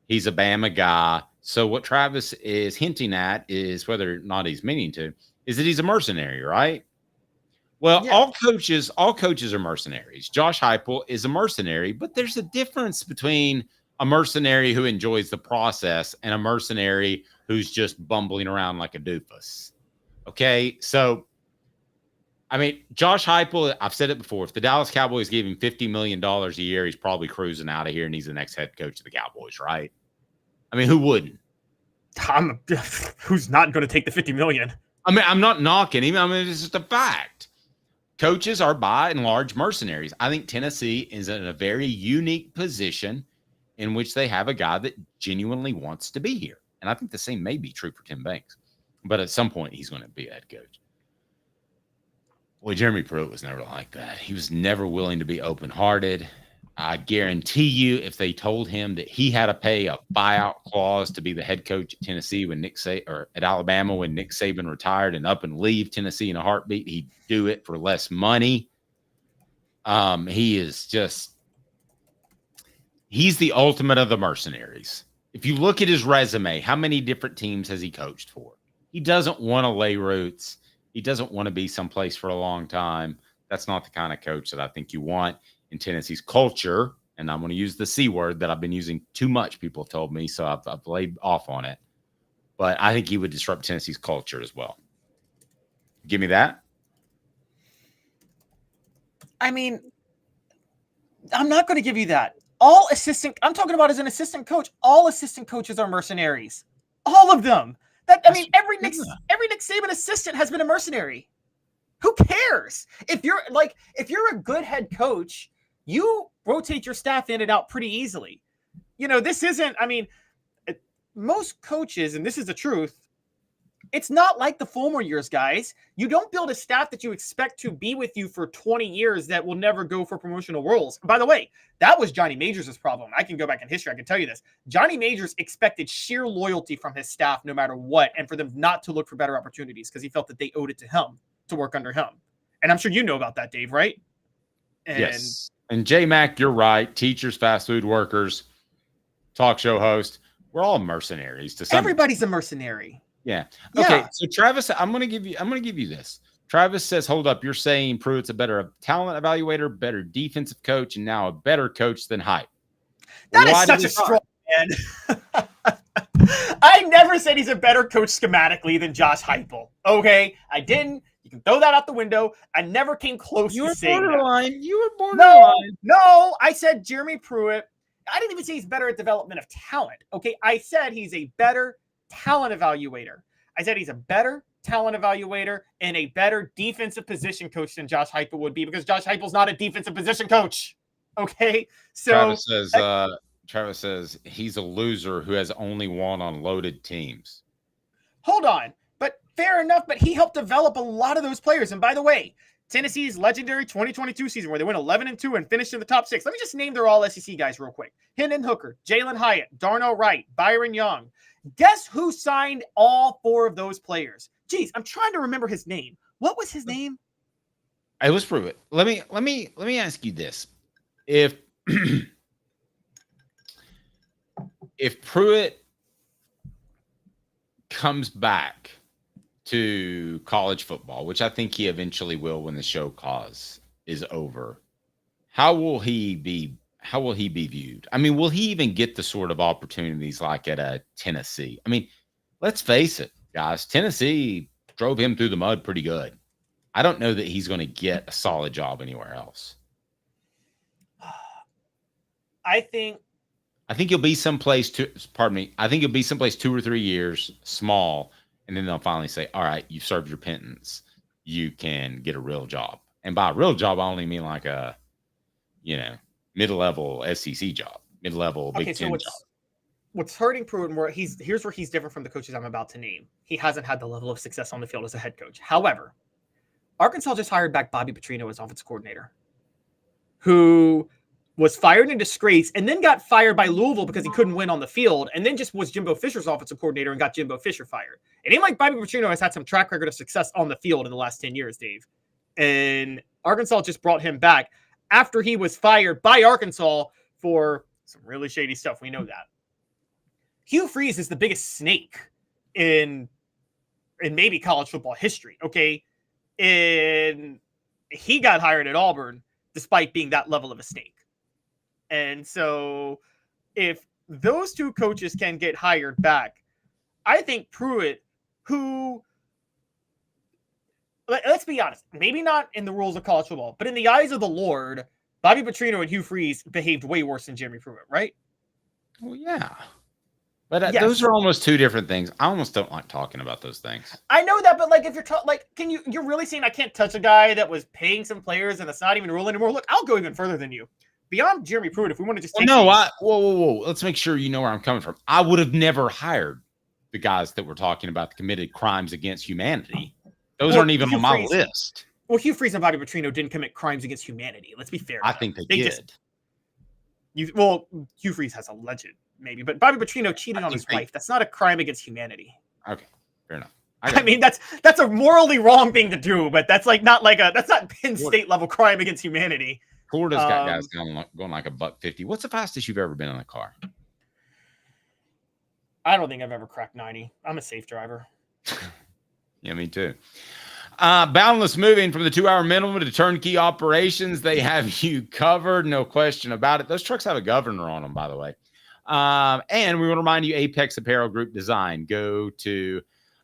He's a Bama guy. So what Travis is hinting at is, whether or not he's meaning to, is that he's a mercenary, right? Well, yeah. All coaches are mercenaries. Josh Heupel is a mercenary, but there's a difference between a mercenary who enjoys the process and a mercenary who's just bumbling around like a doofus. Okay, so, I mean, Josh Heupel, I've said it before, if the Dallas Cowboys gave him $50 million a year, he's probably cruising out of here and he's the next head coach of the Cowboys, right? I mean, who wouldn't? Who's not going to take the $50 million? I mean, I'm not knocking him. I mean, it's just a fact. Coaches are by and large mercenaries. I think Tennessee is in a very unique position in which they have a guy that genuinely wants to be here. And I think the same may be true for Tim Banks. But at some point, he's going to be a head coach. Well, Jeremy Pruitt was never like that. He was never willing to be open-hearted. I guarantee you, if they told him that he had to pay a buyout clause to be the head coach at Tennessee or at Alabama when Nick Saban retired and up and leave Tennessee in a heartbeat, he'd do it for less money. He's the ultimate of the mercenaries. If you look at his resume, how many different teams has he coached for? He doesn't want to lay roots. He doesn't want to be someplace for a long time. That's not the kind of coach that I think you want in Tennessee's culture. And I'm going to use the C word that I've been using too much, people have told me, so I've laid off on it. But I think he would disrupt Tennessee's culture as well. Give me that. I mean, I'm not going to give you that. I'm talking about as an assistant coach, all assistant coaches are mercenaries. All of them. Every Nick Saban assistant has been a mercenary. Who cares? If you're a good head coach, you rotate your staff in and out pretty easily. This isn't, most coaches, and this is the truth, It's not like the Fulmer years, guys. You don't build a staff that you expect to be with you for 20 years that will never go for promotional roles. By the way, that was Johnny Majors' problem. I can go back in history. I can tell you this. Johnny Majors expected sheer loyalty from his staff no matter what, and for them not to look for better opportunities because he felt that they owed it to him to work under him. And I'm sure you know about that, Dave, right? And yes. And J-Mac, you're right. Teachers, fast food workers, talk show host, we're all mercenaries to some everybody's a mercenary. Yeah. Okay. So Travis, I'm gonna give you this. Travis says, hold up, you're saying Pruitt's a better talent evaluator, better defensive coach, and now a better coach than Hype. That is such a strong man. I never said he's a better coach schematically than Josh Heupel. Okay, I didn't. You can throw that out the window. I never came close to saying that. You were borderline. No, I said Jeremy Pruitt. I didn't even say he's better at development of talent. Okay, I said he's a better talent evaluator. I said he's a better talent evaluator and a better defensive position coach than Josh Heupel would be because Josh Heupel's not a defensive position coach. Okay, so Travis says he's a loser who has only won on loaded teams. Hold on, but fair enough. But he helped develop a lot of those players. And by the way, Tennessee's legendary 2022 season where they went 11-2 and finished in the top 6. Let me just name their all SEC guys real quick. Hendon Hooker, Jalen Hyatt, Darnell Wright, Byron Young. Guess who signed all 4 of those players? Geez, I'm trying to remember his name. What was his name? I was Pruitt. Let me ask you this. If Pruitt comes back to college football, which I think he eventually will when the show cause is over, how will he be viewed? I mean, will he even get the sort of opportunities like at a Tennessee? I mean, let's face it, guys, Tennessee drove him through the mud pretty good. I don't know that he's going to get a solid job anywhere else. I think he'll be someplace I think he'll be someplace 2 or 3 years, small, and then they'll finally say, all right, you've served your penance. You can get a real job. And by a real job, I only mean like a, mid-level SEC job, mid-level Big Ten job. What's hurting Pruitt more, here's where he's different from the coaches I'm about to name. He hasn't had the level of success on the field as a head coach. However, Arkansas just hired back Bobby Petrino as offensive coordinator, who was fired in disgrace and then got fired by Louisville because he couldn't win on the field, and then just was Jimbo Fisher's offensive coordinator and got Jimbo Fisher fired. It ain't like Bobby Petrino has had some track record of success on the field in the last 10 years, Dave. And Arkansas just brought him back after he was fired by Arkansas for some really shady stuff. We know that. Hugh Freeze is the biggest snake in maybe college football history, okay? And he got hired at Auburn despite being that level of a snake. And so if those two coaches can get hired back, I think Pruitt, who, let's be honest, maybe not in the rules of college football, but in the eyes of the Lord, Bobby Petrino and Hugh Freeze behaved way worse than Jeremy Pruitt, right? Well, yeah. But those are almost two different things. I almost don't like talking about those things. I know that, but like if you're you're really saying I can't touch a guy that was paying some players and that's not even a rule anymore? Look, I'll go even further than you. Beyond Jeremy Pruitt, if we want to just take whoa. Let's make sure you know where I'm coming from. I would have never hired the guys that we're talking about that committed crimes against humanity. Those aren't even on my list. Well, Hugh Freeze and Bobby Petrino didn't commit crimes against humanity. Let's be fair. I think they did. Hugh Freeze has alleged, maybe, but Bobby Petrino cheated on his wife. That's not a crime against humanity. Okay, fair enough. I mean, that's a morally wrong thing to do, but that's not Penn State level crime against humanity. Florida's got guys going like $150. What's the fastest you've ever been in a car? I don't think I've ever cracked 90. I'm a safe driver. Yeah, me too. Boundless Moving, from the 2-hour minimum to turnkey operations, they have you covered, no question about it. Those trucks have a governor on them, by the way. And we want to remind you, Apex Apparel Group Design. Go to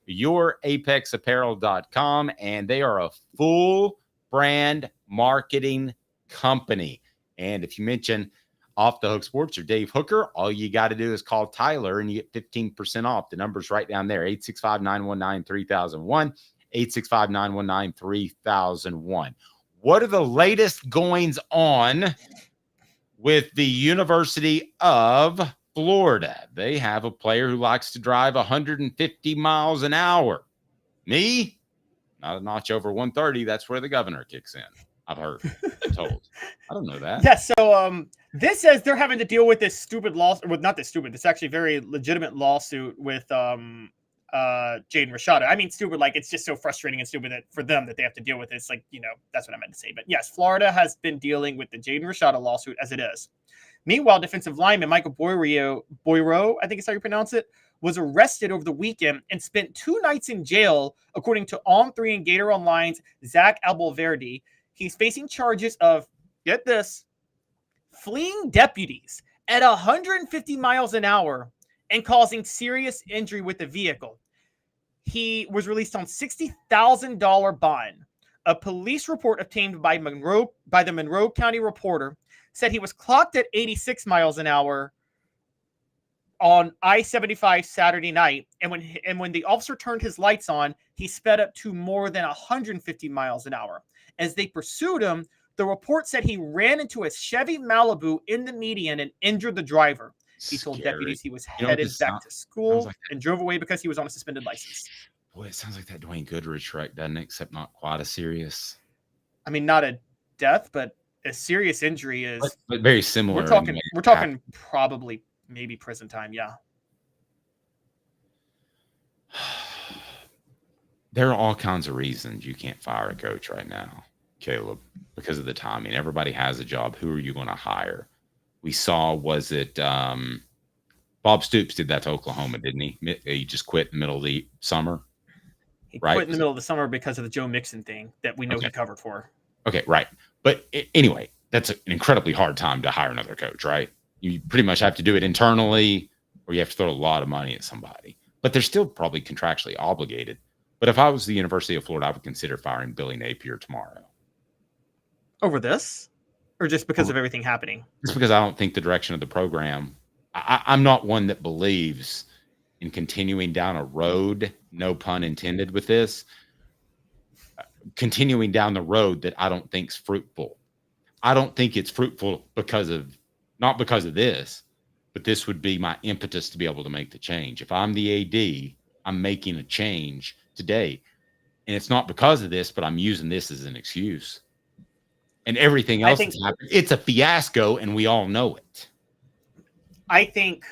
yourapexapparel.com, and they are a full brand marketing company. And if you mention Off the Hook Sports or Dave Hooker, all you got to do is call Tyler and you get 15% off. The number's right down there, 865-919-3001, 865-919-3001. What are the latest goings on with the University of Florida? They have a player who likes to drive 150 miles an hour. Me, not a notch over 130. That's where the governor kicks in. I've heard. Been told. I don't know that. Yeah, so this says they're having to deal with this stupid lawsuit. Well, not this stupid. It's actually a very legitimate lawsuit with Jaden Rashada. I mean, stupid, like it's just so frustrating and stupid that for them that they have to deal with it. It's like, that's what I meant to say. But yes, Florida has been dealing with the Jaden Rashada lawsuit as it is. Meanwhile, defensive lineman Michael Boyro, I think is how you pronounce it, was arrested over the weekend and spent 2 nights in jail, according to On3 and Gator Online's Zach Albalverde. He's facing charges of, get this, fleeing deputies at 150 miles an hour and causing serious injury with the vehicle. He was released on $60,000 bond. A police report obtained by the Monroe County Reporter said he was clocked at 86 miles an hour on I-75 Saturday night, and when the officer turned his lights on, he sped up to more than 150 miles an hour. As they pursued him, the report said he ran into a Chevy Malibu in the median and injured the driver. He told deputies he was headed back to school and drove away because he was on a suspended license. Boy, it sounds like that Dwayne Goodrich wreck, doesn't it? Except not quite as serious. I mean, not a death, but a serious injury is. But very similar. We're talking probably maybe prison time. Yeah. There are all kinds of reasons you can't fire a coach right now, Caleb, because of the timing. Everybody has a job. Who are you going to hire? We saw, was it Bob Stoops did that to Oklahoma, didn't he? He just quit in the middle of the summer. He quit in the middle of the summer because of the Joe Mixon thing that we know he covered for. Okay, right. But anyway, that's an incredibly hard time to hire another coach, right? You pretty much have to do it internally, or you have to throw a lot of money at somebody. But they're still probably contractually obligated. But if I was the University of Florida, I would consider firing Billy Napier tomorrow. Over this? Or just because of everything happening? Just because I don't think the direction of the program, I'm not one that believes in continuing down a road, no pun intended with this, continuing down the road that I don't think is fruitful. I don't think it's fruitful not because of this, but this would be my impetus to be able to make the change. If I'm the AD, I'm making a change today. And it's not because of this, but I'm using this as an excuse. And everything else that's happened, it's a fiasco, and we all know it. I think,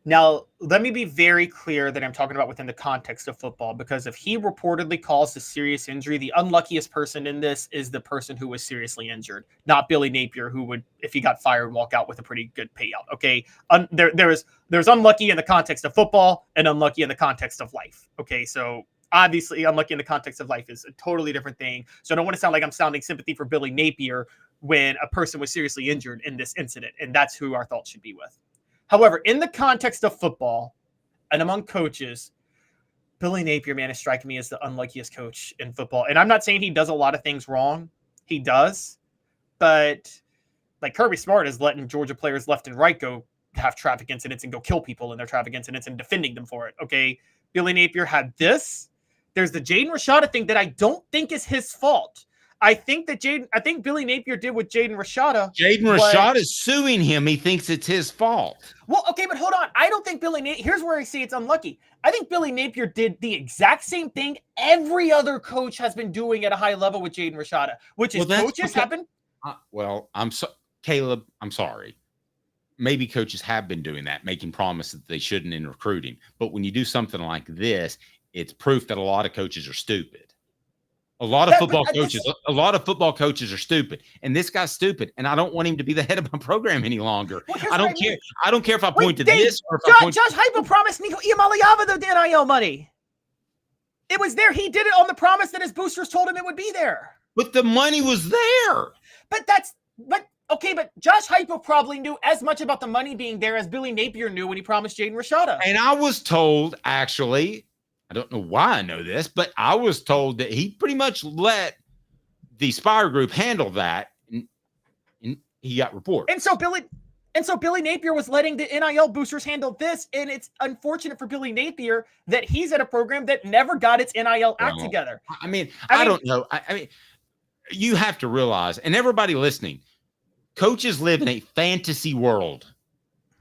now, let me be very clear that I'm talking about within the context of football, because if he reportedly caused a serious injury, the unluckiest person in this is the person who was seriously injured, not Billy Napier, who would, if he got fired, walk out with a pretty good payout. Okay, there's unlucky in the context of football and unlucky in the context of life. Okay, so obviously unlucky in the context of life is a totally different thing. So I don't want to sound like I'm sounding sympathy for Billy Napier when a person was seriously injured in this incident, and that's who our thoughts should be with. However, in the context of football and among coaches, Billy Napier, man, is striking me as the unluckiest coach in football. And I'm not saying he does a lot of things wrong. He does. But like Kirby Smart is letting Georgia players left and right go have traffic incidents and go kill people in their traffic incidents and defending them for it. Okay. Billy Napier had this. There's the Jaden Rashada thing that I don't think is his fault. I think Billy Napier did with Jaden Rashada. Jaden Rashada is suing him. He thinks it's his fault. Well, okay, but hold on. I don't think Billy Napier, here's where I say it's unlucky. I think Billy Napier did the exact same thing every other coach has been doing at a high level with Jaden Rashada, which is coaches have been. Caleb, I'm sorry. Maybe coaches have been doing that, making promises that they shouldn't in recruiting. But when you do something like this, it's proof that a lot of coaches are stupid. A lot of football coaches are stupid, and this guy's stupid, and I don't want him to be the head of my program any longer. Well, I don't care. I don't care if I point to this or if I point. Josh Heupel promised Nico Iamaleava the NIL money. It was there. He did it on the promise that his boosters told him it would be there. But the money was there. But Josh Heupel probably knew as much about the money being there as Billy Napier knew when he promised Jaden Rashada. And I was told, actually, I don't know why I know this, but I was told that he pretty much let the Spire Group handle that, and he got reported. And so Billy Napier was letting the NIL boosters handle this, and it's unfortunate for Billy Napier that he's at a program that never got its NIL act together. I mean, I don't know. I mean, you have to realize, and everybody listening, coaches live in a fantasy world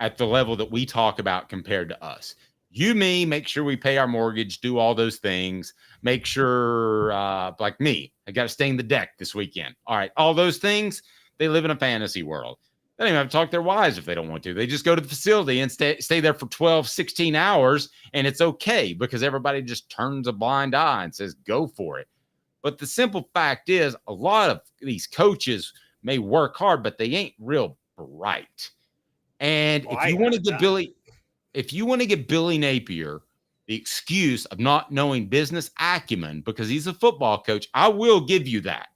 at the level that we talk about compared to us. make sure we pay our mortgage, do all those things, make sure, like me, I got to stay in the deck this weekend. All right, all those things, they live in a fantasy world. They don't even have to talk to their wives if they don't want to. They just go to the facility and stay there for 12, 16 hours, and it's okay because everybody just turns a blind eye and says, go for it. But the simple fact is a lot of these coaches may work hard, but they ain't real bright. And if you want to get Billy Napier the excuse of not knowing business acumen because he's a football coach, I will give you that.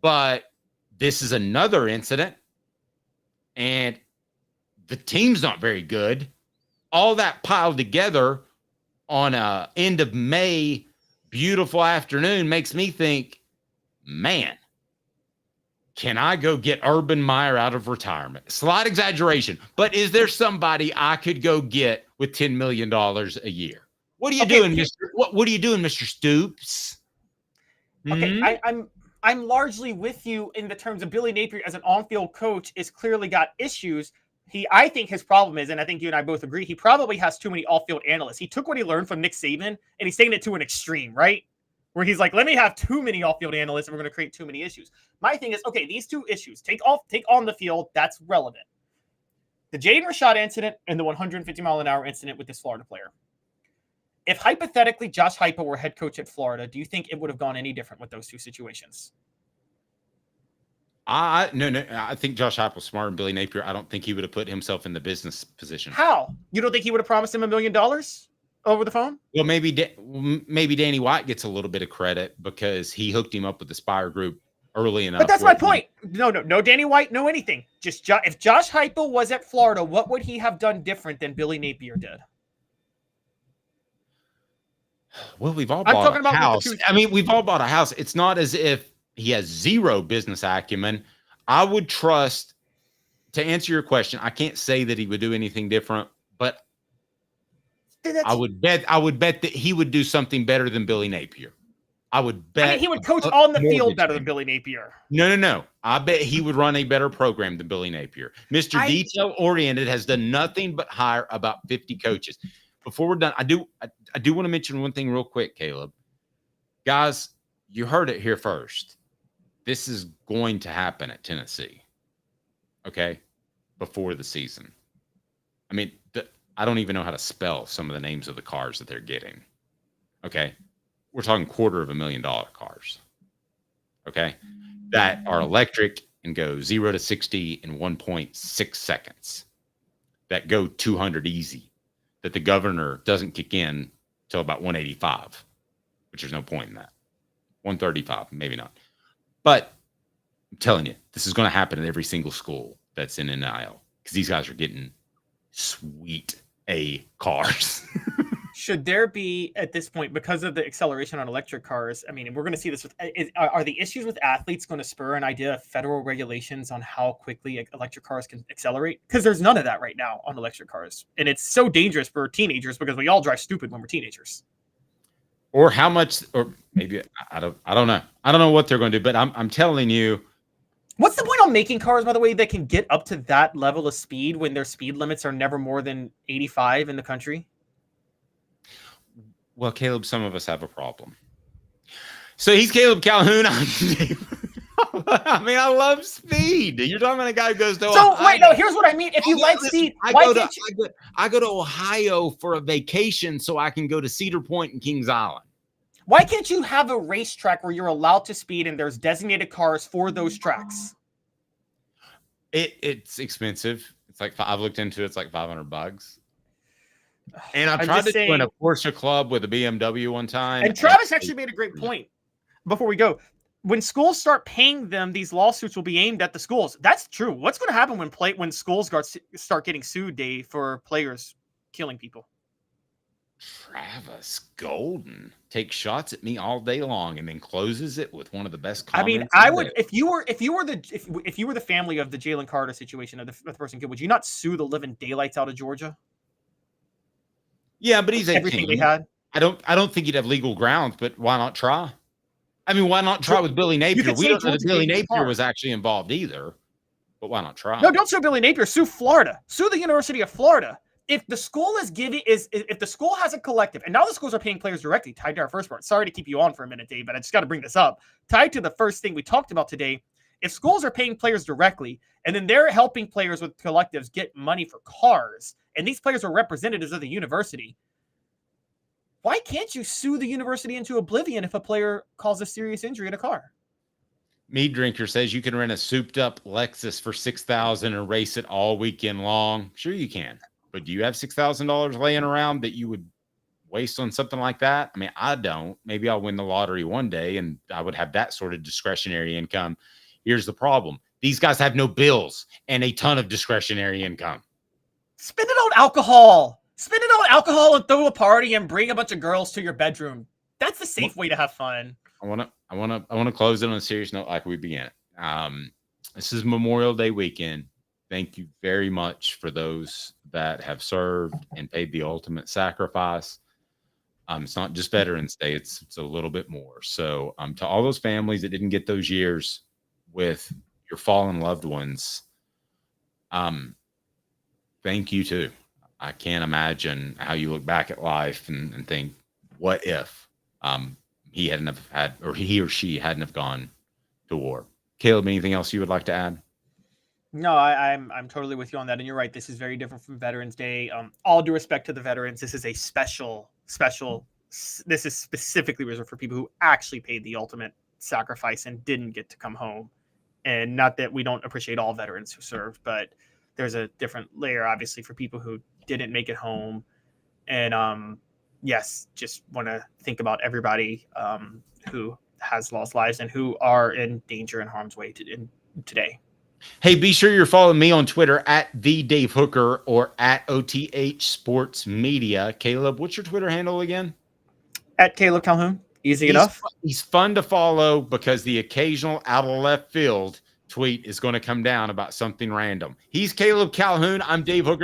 But this is another incident, and the team's not very good. All that piled together on a end of May, beautiful afternoon makes me think, man, can I go get Urban Meyer out of retirement? Slight exaggeration, but is there somebody I could go get with $10 million a year? What are you doing, Mr. What are you doing, Mr. Stoops? Okay, I'm largely with you in the terms of Billy Napier as an on-field coach is clearly got issues. I think his problem is, and I think you and I both agree, he probably has too many off-field analysts. He took what he learned from Nick Saban and he's taking it to an extreme, right? Where he's like, let me have too many off-field analysts and we're going to create too many issues. My thing is, okay, these two issues, take on the field, that's relevant. The Jaden Rashad incident and the 150-mile-an-hour incident with this Florida player. If hypothetically Josh Heupel were head coach at Florida, do you think it would have gone any different with those two situations? No. I think Josh Heupel's smarter than Billy Napier. I don't think he would have put himself in the business position. How? You don't think he would have promised him $1 million over the phone? Well, maybe Danny White gets a little bit of credit because he hooked him up with the Spire Group early enough. But that's my point. No Danny White, no anything. Just if Josh Heupel was at Florida, what would he have done different than Billy Napier did? Well, we've all bought a house. We've all bought a house. It's not as if he has zero business acumen. I would trust, to answer your question, I can't say that he would do anything different, but I would bet that he would do something better than Billy Napier. I would bet. He would coach on the field better than Billy Napier. No. I bet he would run a better program than Billy Napier. Mr. Detail-oriented has done nothing but hire about 50 coaches. Before we're done, I do want to mention one thing real quick, Caleb. Guys, you heard it here first. This is going to happen at Tennessee, okay, before the season. I don't even know how to spell some of the names of the cars that they're getting, okay? We're talking $250,000 cars, okay, that are electric and go 0 to 60 in 1.6 seconds, that go 200 easy, that the governor doesn't kick in till about 185, which there's no point in that. 135, maybe not. But I'm telling you, this is going to happen at every single school that's in NIL because these guys are getting sweet A cars. Should there be, at this point, because of the acceleration on electric cars, we're going to see this with, are the issues with athletes going to spur an idea of federal regulations on how quickly electric cars can accelerate? Because there's none of that right now on electric cars. And it's so dangerous for teenagers because we all drive stupid when we're teenagers. Or how much, or maybe, I don't know. I don't know what they're going to do, but I'm telling you. What's the point on making cars, by the way, that can get up to that level of speed when their speed limits are never more than 85 in the country? Well, Caleb, some of us have a problem. So he's Caleb Calhoun. I love speed. You're talking about a guy who goes to Ohio. Wait, no, here's what I mean. If you like speed, I go to Ohio for a vacation so I can go to Cedar Point and Kings Island. Why can't you have a racetrack where you're allowed to speed and there's designated cars for those tracks? It's expensive. It's like, I've looked into it. It's like $500. And I tried to join a Porsche club with a BMW one time. And Travis actually made a great point before we go. When schools start paying them, these lawsuits will be aimed at the schools. That's true. What's going to happen when schools start getting sued, Dave, for players killing people? Travis Golden takes shots at me all day long and then closes it with one of the best comments. I would, if you were the family of the Jalen Carter situation of the person killed, would you not sue the living daylights out of Georgia? Yeah, but he's 18. Everything they had. I don't think he'd have legal grounds, but why not try? Why not try with Billy Napier? We don't know that Billy Napier was actually involved either, but why not try? No, don't sue Billy Napier. Sue Florida. Sue the University of Florida. if the school is giving if the school has a collective, and now the schools are paying players directly, tied to our first part. Sorry to keep you on for a minute, Dave, but I just got to bring this up. Tied to the first thing we talked about today, if schools are paying players directly, and then they're helping players with collectives get money for cars, and these players are representatives of the university, why can't you sue the university into oblivion if a player causes a serious injury in a car? Mead Drinker says you can rent a souped-up Lexus for $6,000 and race it all weekend long. Sure you can. But do you have $6,000 laying around that you would waste on something like that? I mean, I don't. Maybe I'll win the lottery one day and I would have that sort of discretionary income. Here's the problem. These guys have no bills and a ton of discretionary income. Spend it on alcohol. Spend it on alcohol and throw a party and bring a bunch of girls to your bedroom. That's the safe way to have fun. I want to close it on a serious note like we began it. This is Memorial Day weekend. Thank you very much for those that have served and paid the ultimate sacrifice. It's not just Veterans Day, it's a little bit more. So to all those families that didn't get those years with your fallen loved ones, thank you too. I can't imagine how you look back at life and think, what if he hadn't have had, or he or she hadn't have gone to war? Caleb, anything else you would like to add? No, I'm totally with you on that. And you're right. This is very different from Veterans Day. All due respect to the veterans, this is a special. This is specifically reserved for people who actually paid the ultimate sacrifice and didn't get to come home. And not that we don't appreciate all veterans who served, but there's a different layer, obviously, for people who didn't make it home. And yes, just want to think about everybody who has lost lives and who are in danger and harm's way today. Hey, be sure you're following me on Twitter at the Dave Hooker or at OTH Sports Media. Caleb, what's your Twitter handle again? At Caleb Calhoun. Easy enough. He's fun to follow because the occasional out of left field tweet is going to come down about something random. He's Caleb Calhoun. I'm Dave Hooker.